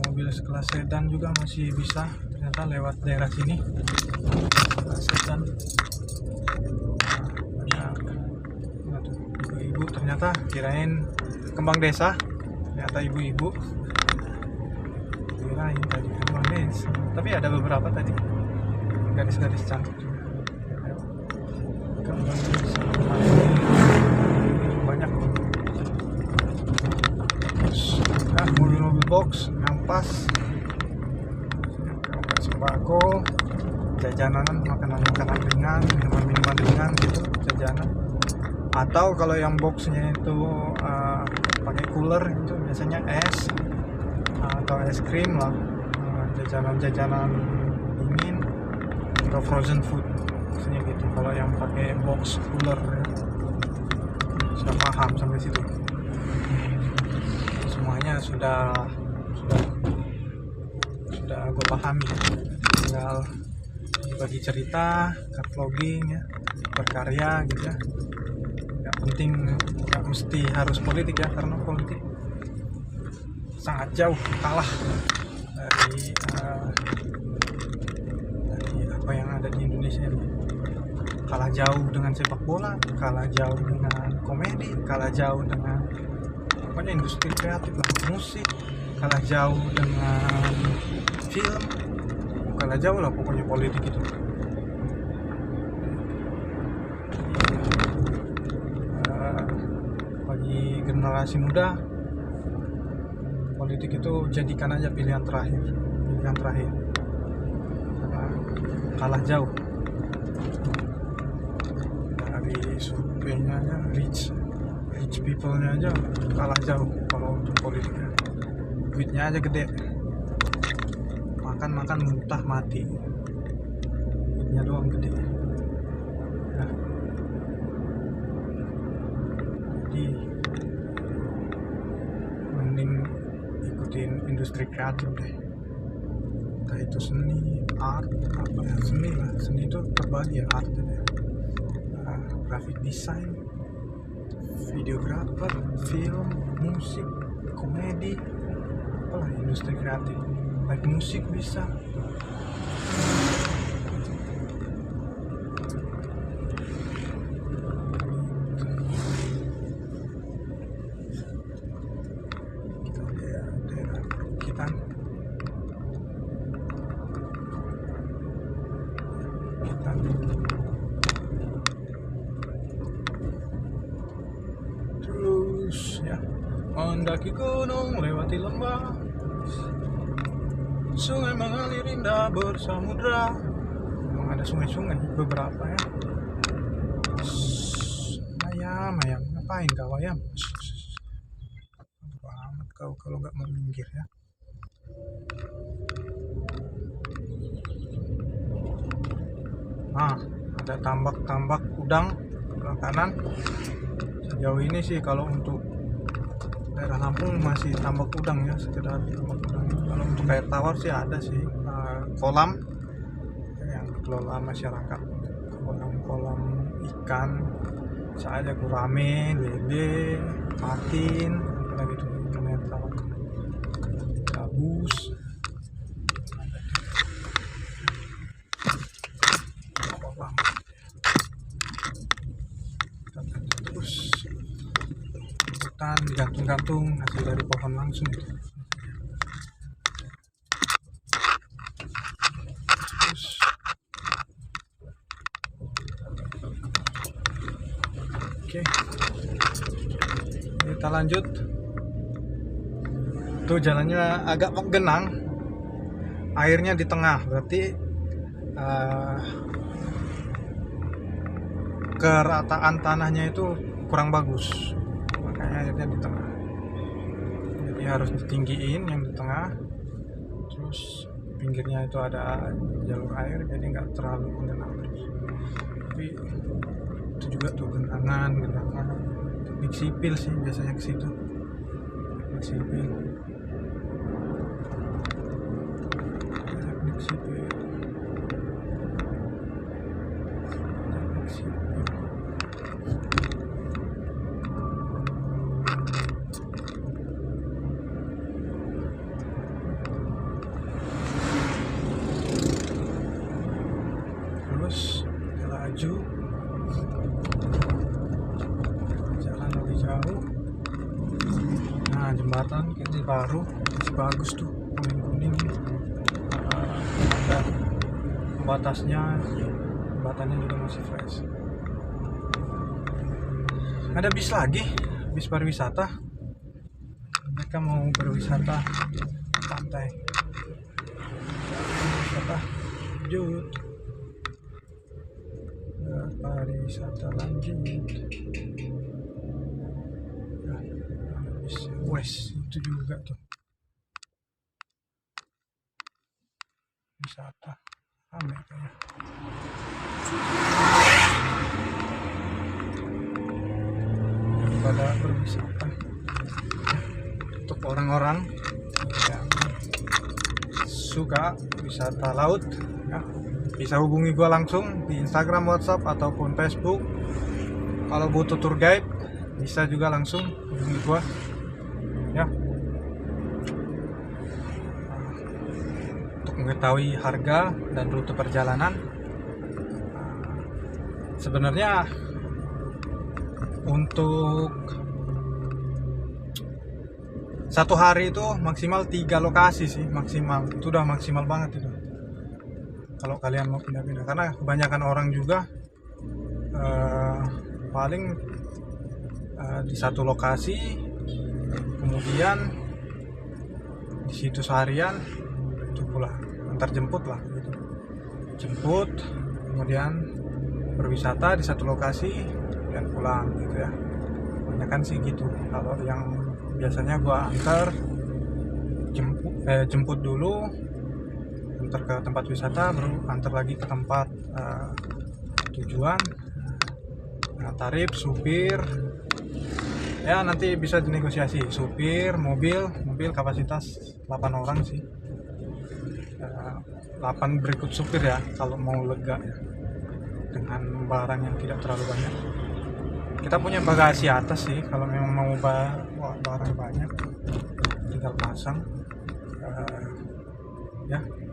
mobil sekelas sedan juga masih bisa ternyata lewat daerah sini. Sekelas sedan banyak. Ibu-ibu ternyata, kirain kembang desa, ternyata ibu-ibu. Kirain tadi kembang desa, tapi ada beberapa tadi garis-garis cantik juga. Kembang desa banyak. Nah, mobil-mobil box ngampas, sembako, jajanan, makanan-makanan ringan, minuman-minuman ringan gitu, jajanan. Atau kalau yang boxnya itu pakai cooler itu biasanya es atau es krim lah, jajanan-jajanan dingin atau frozen food biasanya gitu. Kalau yang pakai box cooler ya, sudah paham sampai situ. Semuanya sudah gue pahami, tinggal bagi cerita, vlogging ya, berkarya gitu ya. Nggak penting, nggak mesti harus politik ya, karena politik sangat jauh kalah dari apa yang ada di Indonesia ini. Kalah jauh dengan sepak bola, kalah jauh dengan komedi, kalah jauh dengan pokoknya industri kreatif lah, musik, kalah jauh dengan film, kalah jauh lah pokoknya politik itu. generasi muda, politik itu jadikan aja pilihan terakhir, karena kalah jauh dari surveinya aja, rich people-nya aja kalah jauh kalau untuk politiknya. Duitnya aja gede, makan muntah mati, duitnya doang gede. Nah, jadi mending ikutin industri kreatif deh, entah itu seni, art, apa ya, seni itu terbagi ya, art ya, graphic design, videografer, film, musik, komedi, apalah industri kreatif, baik musik bisa. Kita lihat daerah perbukitan, terus ya mendaki gunung, lewati lembah, sungai mengalir indah bersamudra. Memang ada sungai-sungai beberapa ya. Ayam, ngapain kau ayam? Amat kau kalau nggak mau minggir ya. Nah, ada tambak udang sebelah kanan. Sejauh ini sih kalau untuk daerah Lampung masih tambak udang ya, sekedar tambak udang. Kalau untuk air tawar sih ada sih, kolam yang dikelola masyarakat, kolam ikan, saya aja gurame, lele, patin, apalagi itu ikan air tawar, gabus, kolam. Terus hutan digantung-gantung hasil dari pohon langsung itu. Terus oke, kita lanjut. Tuh jalannya agak menggenang, airnya di tengah, berarti kerataan tanahnya itu kurang bagus, makanya airnya di tengah. Jadi harus ditinggiin yang di tengah, terus pinggirnya itu ada jalur air, jadi nggak terlalu menggenang terus. Tapi itu juga tuh genangan. Teknik sipil sih biasanya ke situ. Teknik sipil. Terus kita laju, jalan lebih jauh. Nah, jembatan ini baru, masih bagus tuh, kuning-kuning. Ada pembatasnya, jembatannya juga masih fresh. Ada bis lagi, bis pariwisata. Mereka mau berwisata pantai. Wisata lanjut. Pariwisata lanjut. Nah, bis West itu juga tuh. Wisata rame kayaknya. Pada berwisata untuk orang-orang yang suka wisata laut ya, bisa hubungi gua langsung di Instagram, WhatsApp ataupun Facebook. Kalau butuh tour guide bisa juga langsung hubungi gua ya, untuk mengetahui harga dan rute perjalanan. Sebenarnya untuk satu hari itu maksimal 3 lokasi sih, maksimal. Itu udah maksimal banget itu kalau kalian mau pindah-pindah, karena kebanyakan orang juga paling di satu lokasi kemudian di situ seharian, itu pulang, antar jemput lah gitu. Jemput, kemudian berwisata di satu lokasi dan pulang gitu ya. Kebanyakan sih gitu. Kalau yang biasanya gua antar jemput dulu, antar ke tempat wisata, baru antar lagi ke tempat tujuan. Nah, tarif supir ya nanti bisa dinegosiasi. Supir mobil kapasitas 8 orang sih, 8 berikut supir ya kalau mau lega ya, dengan barang yang tidak terlalu banyak. Kita punya bagasi atas sih, kalau memang mau barang banyak tinggal pasang,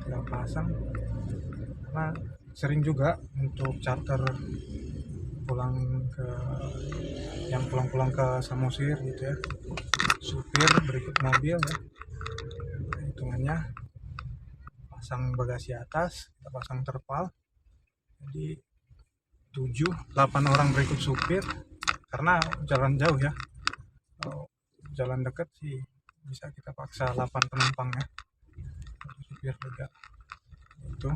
tinggal pasang. Karena sering juga untuk charter pulang ke Samosir gitu ya, supir berikut mobil ya, hitungannya pasang bagasi atas, kita pasang terpal, jadi 7-8 orang berikut supir. Karena jalan jauh ya, kalau jalan dekat sih bisa kita paksa 8 penumpang ya, supir juga itu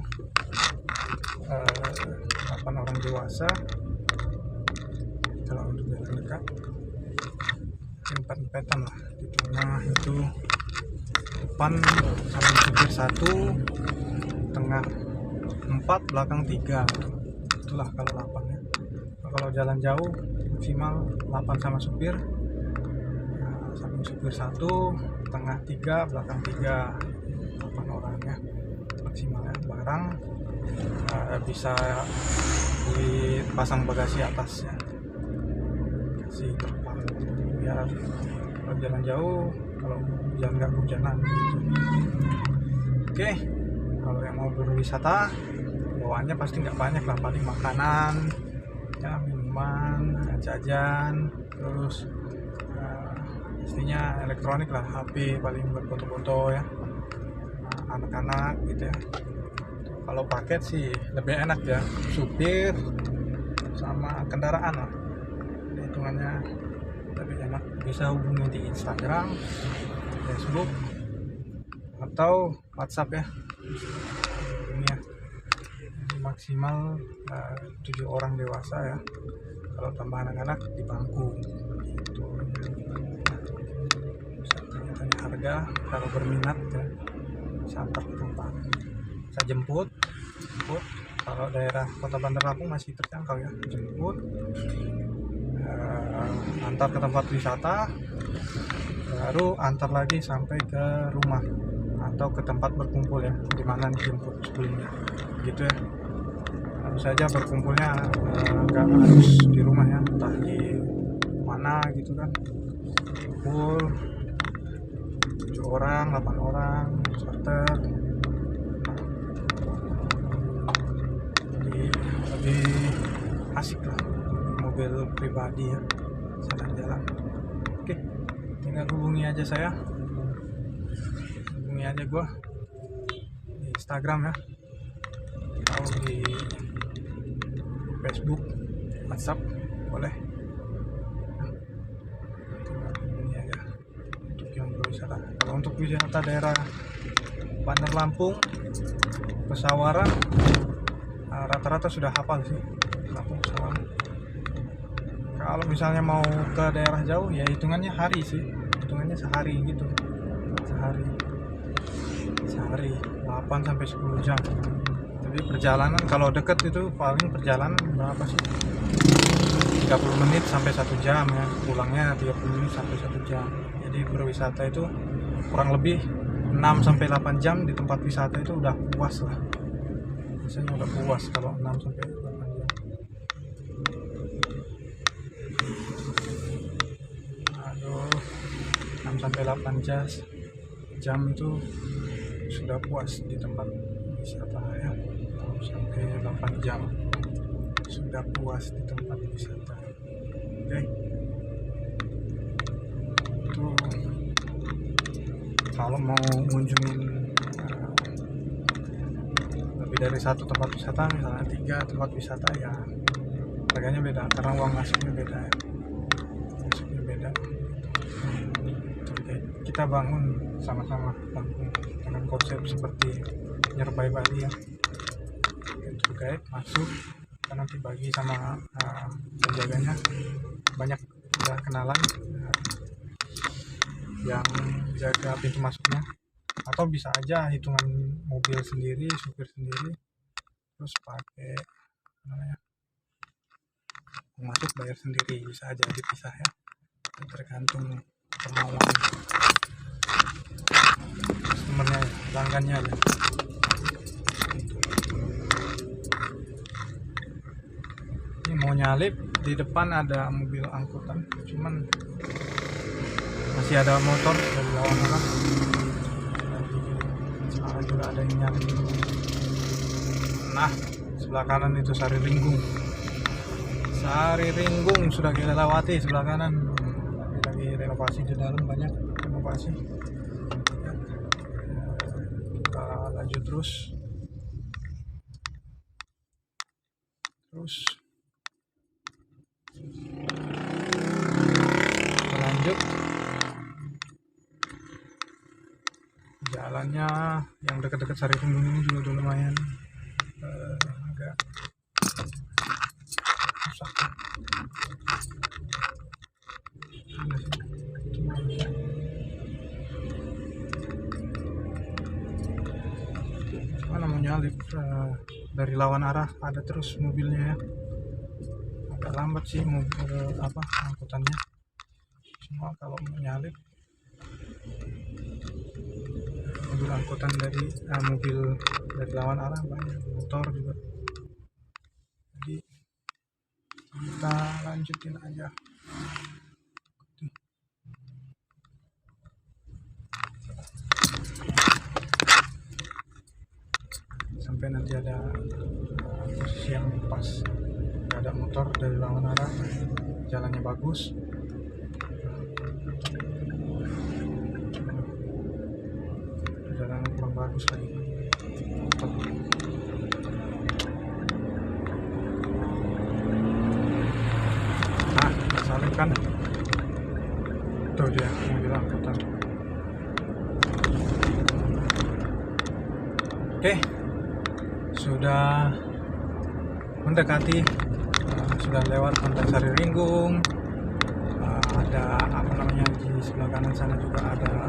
8 orang dewasa. Kalau untuk jalan dekat empat-empatan lah di tengah, itu depan samping supir 1, tengah 4, belakang 3, itulah kalau 8 ya. Kalau jalan jauh maksimal 8 sama supir, samping supir 1, tengah 3, belakang 3, 8 orang ya maksimal ya. Barang bisa dipasang bagasi atas ya, kasih terpal biar kalau jalan jauh, kalau hujan nggak hujanan gitu. Oke, kalau yang mau berwisata bawaannya pasti nggak banyak lah, paling makanan ya, minuman, jajan, terus pastinya elektronik lah, HP paling buat foto-foto ya, anak-anak gitu ya. Kalau paket sih lebih enak ya, supir sama kendaraan lah, hitungannya lebih enak. Bisa hubungi di Instagram, Facebook, atau WhatsApp ya. Ini ya, maksimal 7 orang dewasa ya, kalau tambah anak-anak di bangku gitu. Bisa tanya harga, kalau berminat ya bisa antar ke tempat, bisa jemput. Kalau daerah Kota Bandar Lampung masih terjangkau ya, jemput, antar ke tempat wisata, baru antar lagi sampai ke rumah atau ke tempat berkumpul ya, dimana dijemput sebelumnya gitu ya. Tentu saja berkumpulnya nggak harus di rumah ya, entah di mana gitu kan, kumpul 7 orang, 8 orang, charter, lebih asik lah, mobil pribadi ya, jalan-jalan. Oke, tinggal hubungi aja saya, hubungi aja gua di Instagram ya, atau di Facebook, WhatsApp boleh. Hubungi aja untuk yang berwisata. Kalau untuk wisata daerah Bandar Lampung, Pesawaran, rata-rata sudah hafal sih Lampung Pesawaran. Kalau misalnya mau ke daerah jauh ya hitungannya hari sih, hitungannya sehari gitu, sehari 8 sampai 10 jam. Jadi perjalanan kalau deket itu paling perjalanan berapa sih, 30 menit sampai 1 jam ya, pulangnya 30 menit sampai 1 jam. Jadi berwisata itu kurang lebih 6 sampai 8 jam di tempat wisata itu udah puas lah, biasanya udah puas kalau 6 sampai 8 jam. Aduh, 6 sampai 8 jam itu sudah puas di tempat wisata ya. 6 sampai 8 jam sudah puas di tempat wisata. Oke, itu kalau mau ngunjungin lebih dari satu tempat wisata, misalnya 3 tempat wisata ya, harganya beda karena uang masuknya beda ya, masuknya beda. Oke, kita bangun sama-sama kampung dengan konsep seperti Nyerbai Bali ya. Tour guide masuk, kita nanti bagi sama penjaganya, banyak udah kenalan yang jaga pintu masuknya, atau bisa aja hitungan mobil sendiri, supir sendiri, terus pakai namanya masuk bayar sendiri, bisa aja dipisah ya, tergantung kemauan customernya, pelanggannya ya. Ini mau nyalip, di depan ada mobil angkutan, cuman masih ada motor dari lawan arah. Sekarang juga ada yang nyalip. Nah, sebelah kanan itu Sari Ringgung. Sari Ringgung sudah kita lewati sebelah kanan. Lagi renovasi di dalam, banyak renovasi. Kita lanjut terus. Kita lanjut. Jalannya yang dekat-dekat Sari Ringgung ini juga udah lumayan agak susah. Mana mau nyalip dari lawan arah ada terus mobilnya ya. Agak lambat sih mobil angkutannya. Cuma kalau mau nyalip mobil angkutan dari mobil dari lawan arah banyak, motor juga. Jadi kita lanjutin aja. Sampai nanti ada posisi yang pas, ada motor dari lawan arah, jalannya bagus, jalan kurang bagus lagi. Nah, salib kan tuh dia mobil angkutan. Oke, sudah mendekati, sudah lewat Pantai Sari Ringgung. Ada di sebelah kanan sana juga ada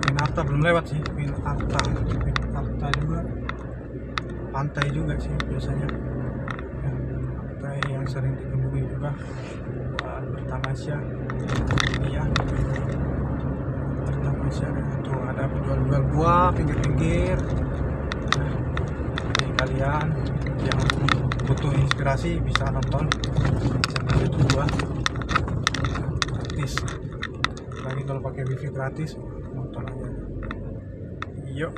Pinarta, belum lewat sih. Pinarta juga pantai juga sih biasanya ya, pantai yang sering dikunjungi juga buat bertamasya. Ini ya bertamasya, itu ada penjual-jual buah pinggir-pinggir. Jadi kalian yang butuh inspirasi bisa nonton channel YouTube gua gratis. Lagi kalau pakai wifi gratis, nonton aja. Yuk.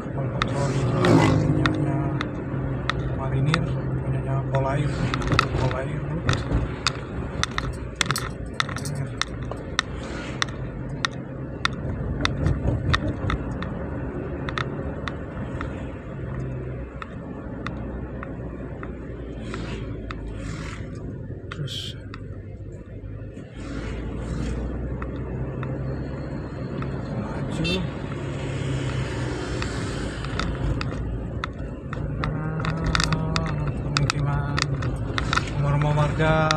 Kapal patroli punyanya marinir, punyanya Polair terus maju. Pemukiman rumah warga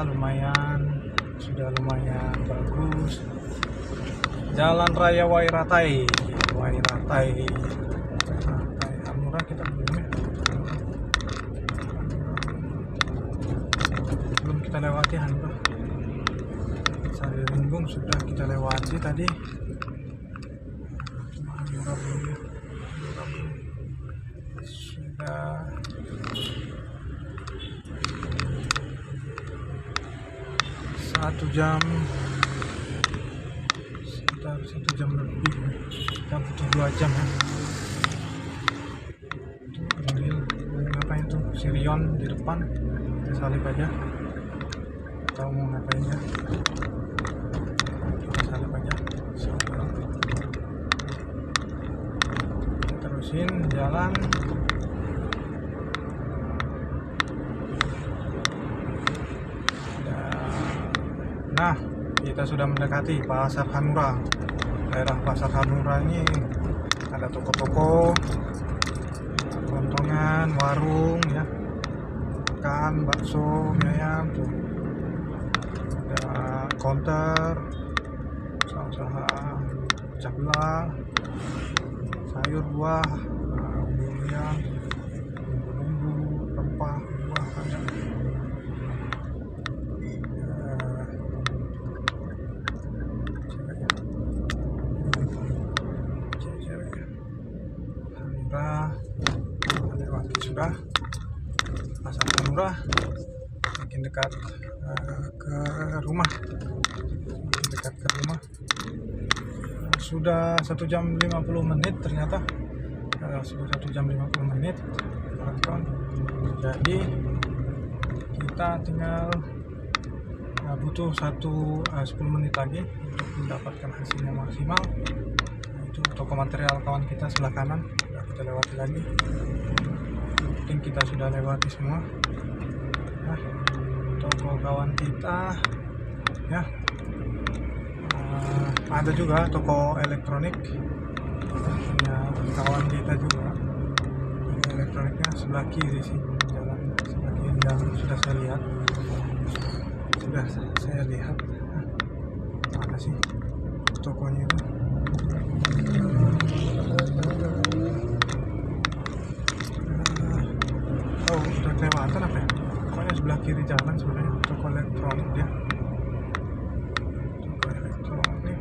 sudah lumayan bagus. Jalan Raya Wairatai Amura kita belum kita lewati Hanura. Sari Ringgung sudah kita lewati tadi. Sudah sekitar 1 jam lebih, kita butuh 2 jam ya. Mobil ngapain tuh Sirion di depan, kita salip aja atau mau ngapain ya, kita salip aja. Kita terusin jalan kita sudah mendekati Pasar Hanura. Daerah Pasar Hanura ini ada toko-toko, kelontongan, warung ya, makan, bakso, mie ayam tuh. Ada counter, usaha-usaha pecah belah, sayur buah, minyak, bumbu-bumbu, rempah, buah ada. Lewati sudah Pasar Hanura, makin dekat ke rumah, makin dekat ke rumah. Sudah 1 jam 50 menit ternyata, sudah 1 jam 50 menit teman-teman. Jadi kita tinggal butuh 10 menit lagi untuk mendapatkan hasilnya maksimal. Itu toko material kawan kita sebelah kanan, sudah kita lewati lagi. Mungkin kita sudah lewati semua. Nah, toko kawan kita ya, ada juga toko elektronik punya kawan kita juga. Elektroniknya sebelah kiri sih, jalan sebelah kiri yang sudah saya lihat. Mana sih tokonya itu? Udah kelewatan apa ya? Pokoknya sebelah kiri jalan sebenarnya toko elektronik dia. Toko elektronik.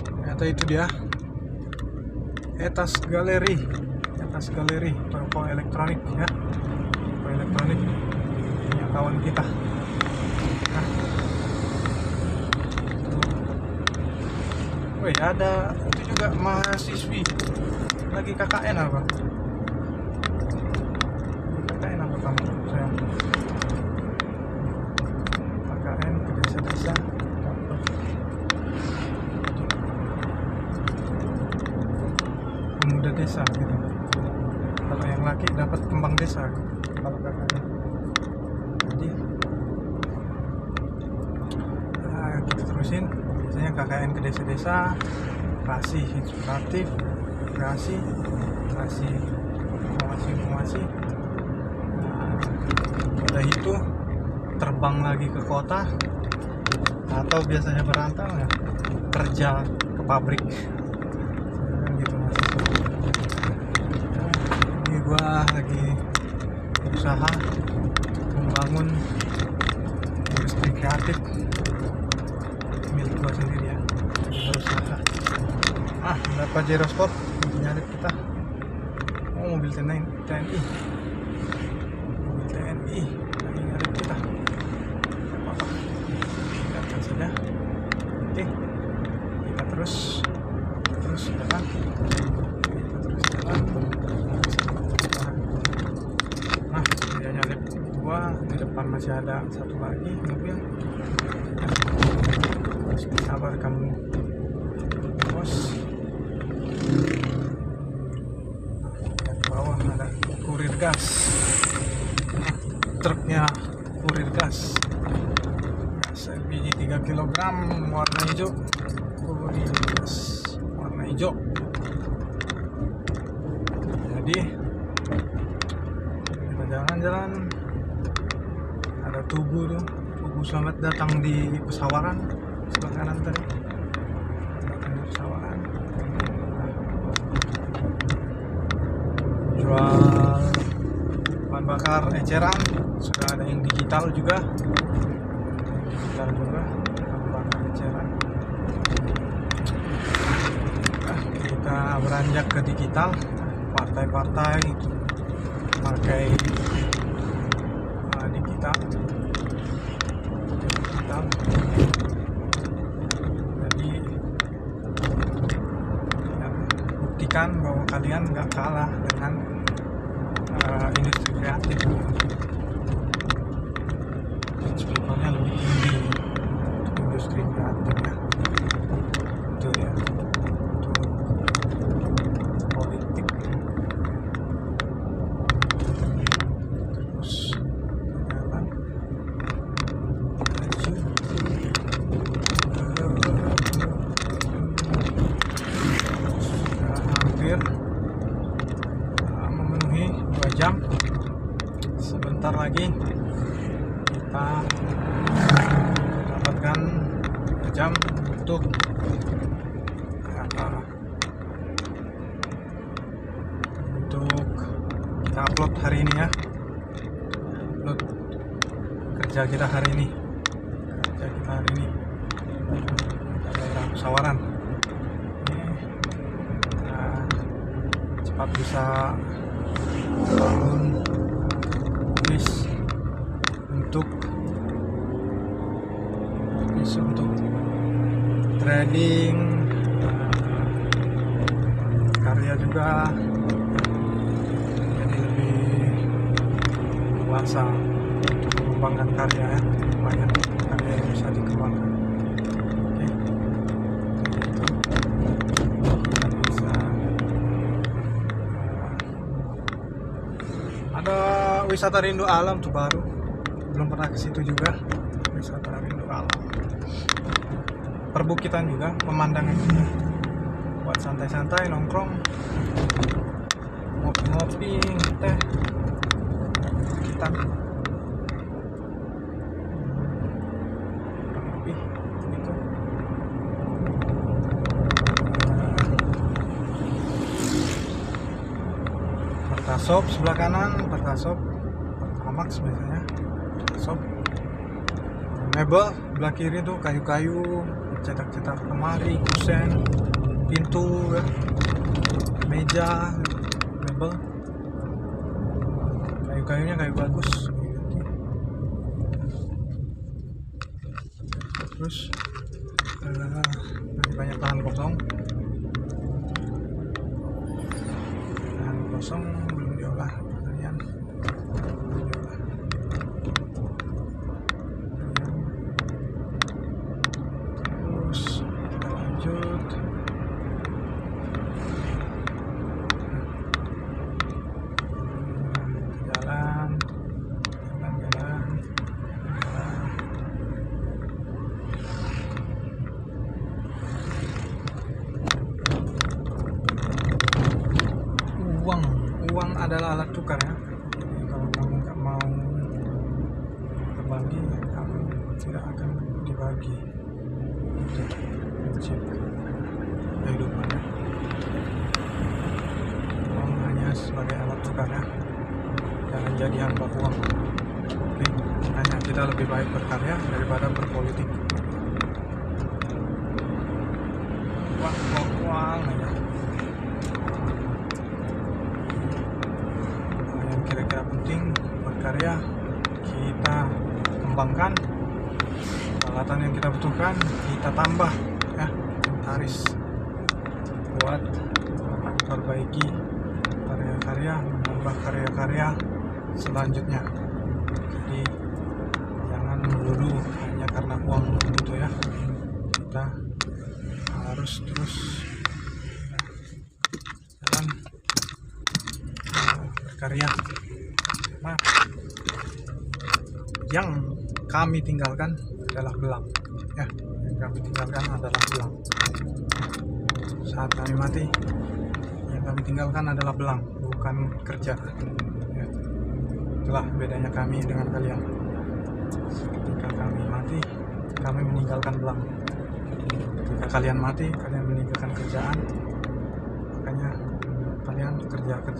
Ternyata itu dia. Etas Galeri, toko elektronik ya. Toko elektronik punya kawan kita. Wih, ada itu juga mahasiswi lagi KKN apa? KKN apa kamu? Saya KKN ke desa-desa. Pemuda desa gitu. Kalau yang laki dapat kembang desa kalau KKN. Jadi kita terusin. Biasanya KKN ke desa-desa, kasih inspiratif, kasih informasi. Udah itu terbang lagi ke kota, atau biasanya berantau ya, kerja ke pabrik gitu mas. Ini gua lagi berusaha membangun industri kreatif milik gua sendiri ya, berusaha. Ada Pajero Sport nyalip kita. Mobil TNI lagi nyalip kita. Apa-apa, biarkan saja. Oke, kita terus jalan. Dia nyalip gua, di depan masih ada satu lagi mobil. Harus sabar kamu bos. Di bawah ada kurir gas, truknya kurir gas LPG 3 kg warna hijau, kurir gas warna hijau. Jadi kita jalan-jalan, ada tugu selamat datang di Pesawaran sebelah kanan tadi. Pesawaran jual bahan bakar eceran, sudah ada yang digital juga bahan bakar eceran. Kita beranjak ke digital, partai-partai pakai digital. Jadi ya, buktikan bahwa kalian nggak kalah dengan industri kreatif. People-nya lebih tinggi untuk industri kreatif ya. Itu ya, itu politik. Terus jalan, jam untuk kita upload hari ini ya. Upload kerja kita hari ini. Daerah Sawaran. Cepat bisa bangun untuk trading, karya juga, jadi lebih luasa untuk mengembangkan karya ya. Banyak karya yang bisa dikembangkan. Ada wisata rindu alam tuh baru, belum pernah ke situ juga. Wisata rindu alam, perbukitan juga, pemandangan juga, buat santai-santai, nongkrong, ngopi-ngopi, teh, kita lebih gitu. Pertasop sebelah kanan, Pertasop, Pertamax biasanya, Pertasop. Mebel sebelah kiri tuh kayu-kayu, cetak-cetak lemari, kusen, pintu, ya. Meja, mebel. Kayu-kayunya kayu bagus. Terus masih banyak lahan kosong. Lahan kosong belum diolah kalian. Uang adalah alat tukar ya. Jadi kalau kamu nggak mau berbagi, kamu tidak akan dibagi. Itu prinsip kehidupan. Uang hanya sebagai alat tukar ya. Jangan jadi hamba uang. Oke, hanya kita lebih baik berkarya daripada berpolitik. Uang aja. Kira-kira penting berkarya, kita kembangkan peralatan yang kita butuhkan, kita tambah ya, inventaris buat memperbaiki karya-karya, menambah karya-karya selanjutnya. Jadi jangan melulu hanya karena uang gitu ya. Kita harus terus jalan berkarya. Nah, yang kami tinggalkan adalah belang ya. Yang kami tinggalkan adalah belang. Saat kami mati, yang kami tinggalkan adalah belang, bukan kerja ya. Itulah bedanya kami dengan kalian. Ketika kami mati, kami meninggalkan belang. Ketika kalian mati, kalian meninggalkan kerjaan. Makanya kalian kerja, kami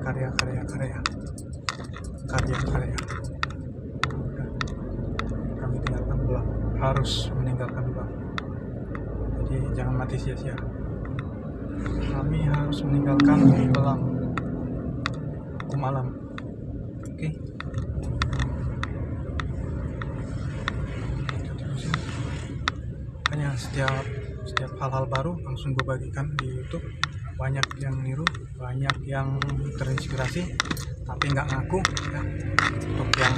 karya. Kami tinggalkan belang, harus meninggalkan belang. Jadi jangan mati sia-sia. Kami harus meninggalkan belang, hukum alam. Oke. Hanya setiap hal-hal baru langsung gue bagikan di YouTube. Banyak yang niru, banyak yang terinspirasi, tapi nggak ngaku ya. Untuk yang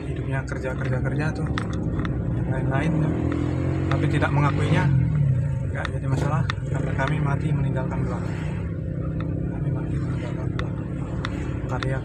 hidupnya kerja tuh, yang lain-lain ya. Tapi tidak mengakuinya, nggak jadi masalah, karena kami mati meninggalkan belang. Kami mati meninggalkan belang. Karya.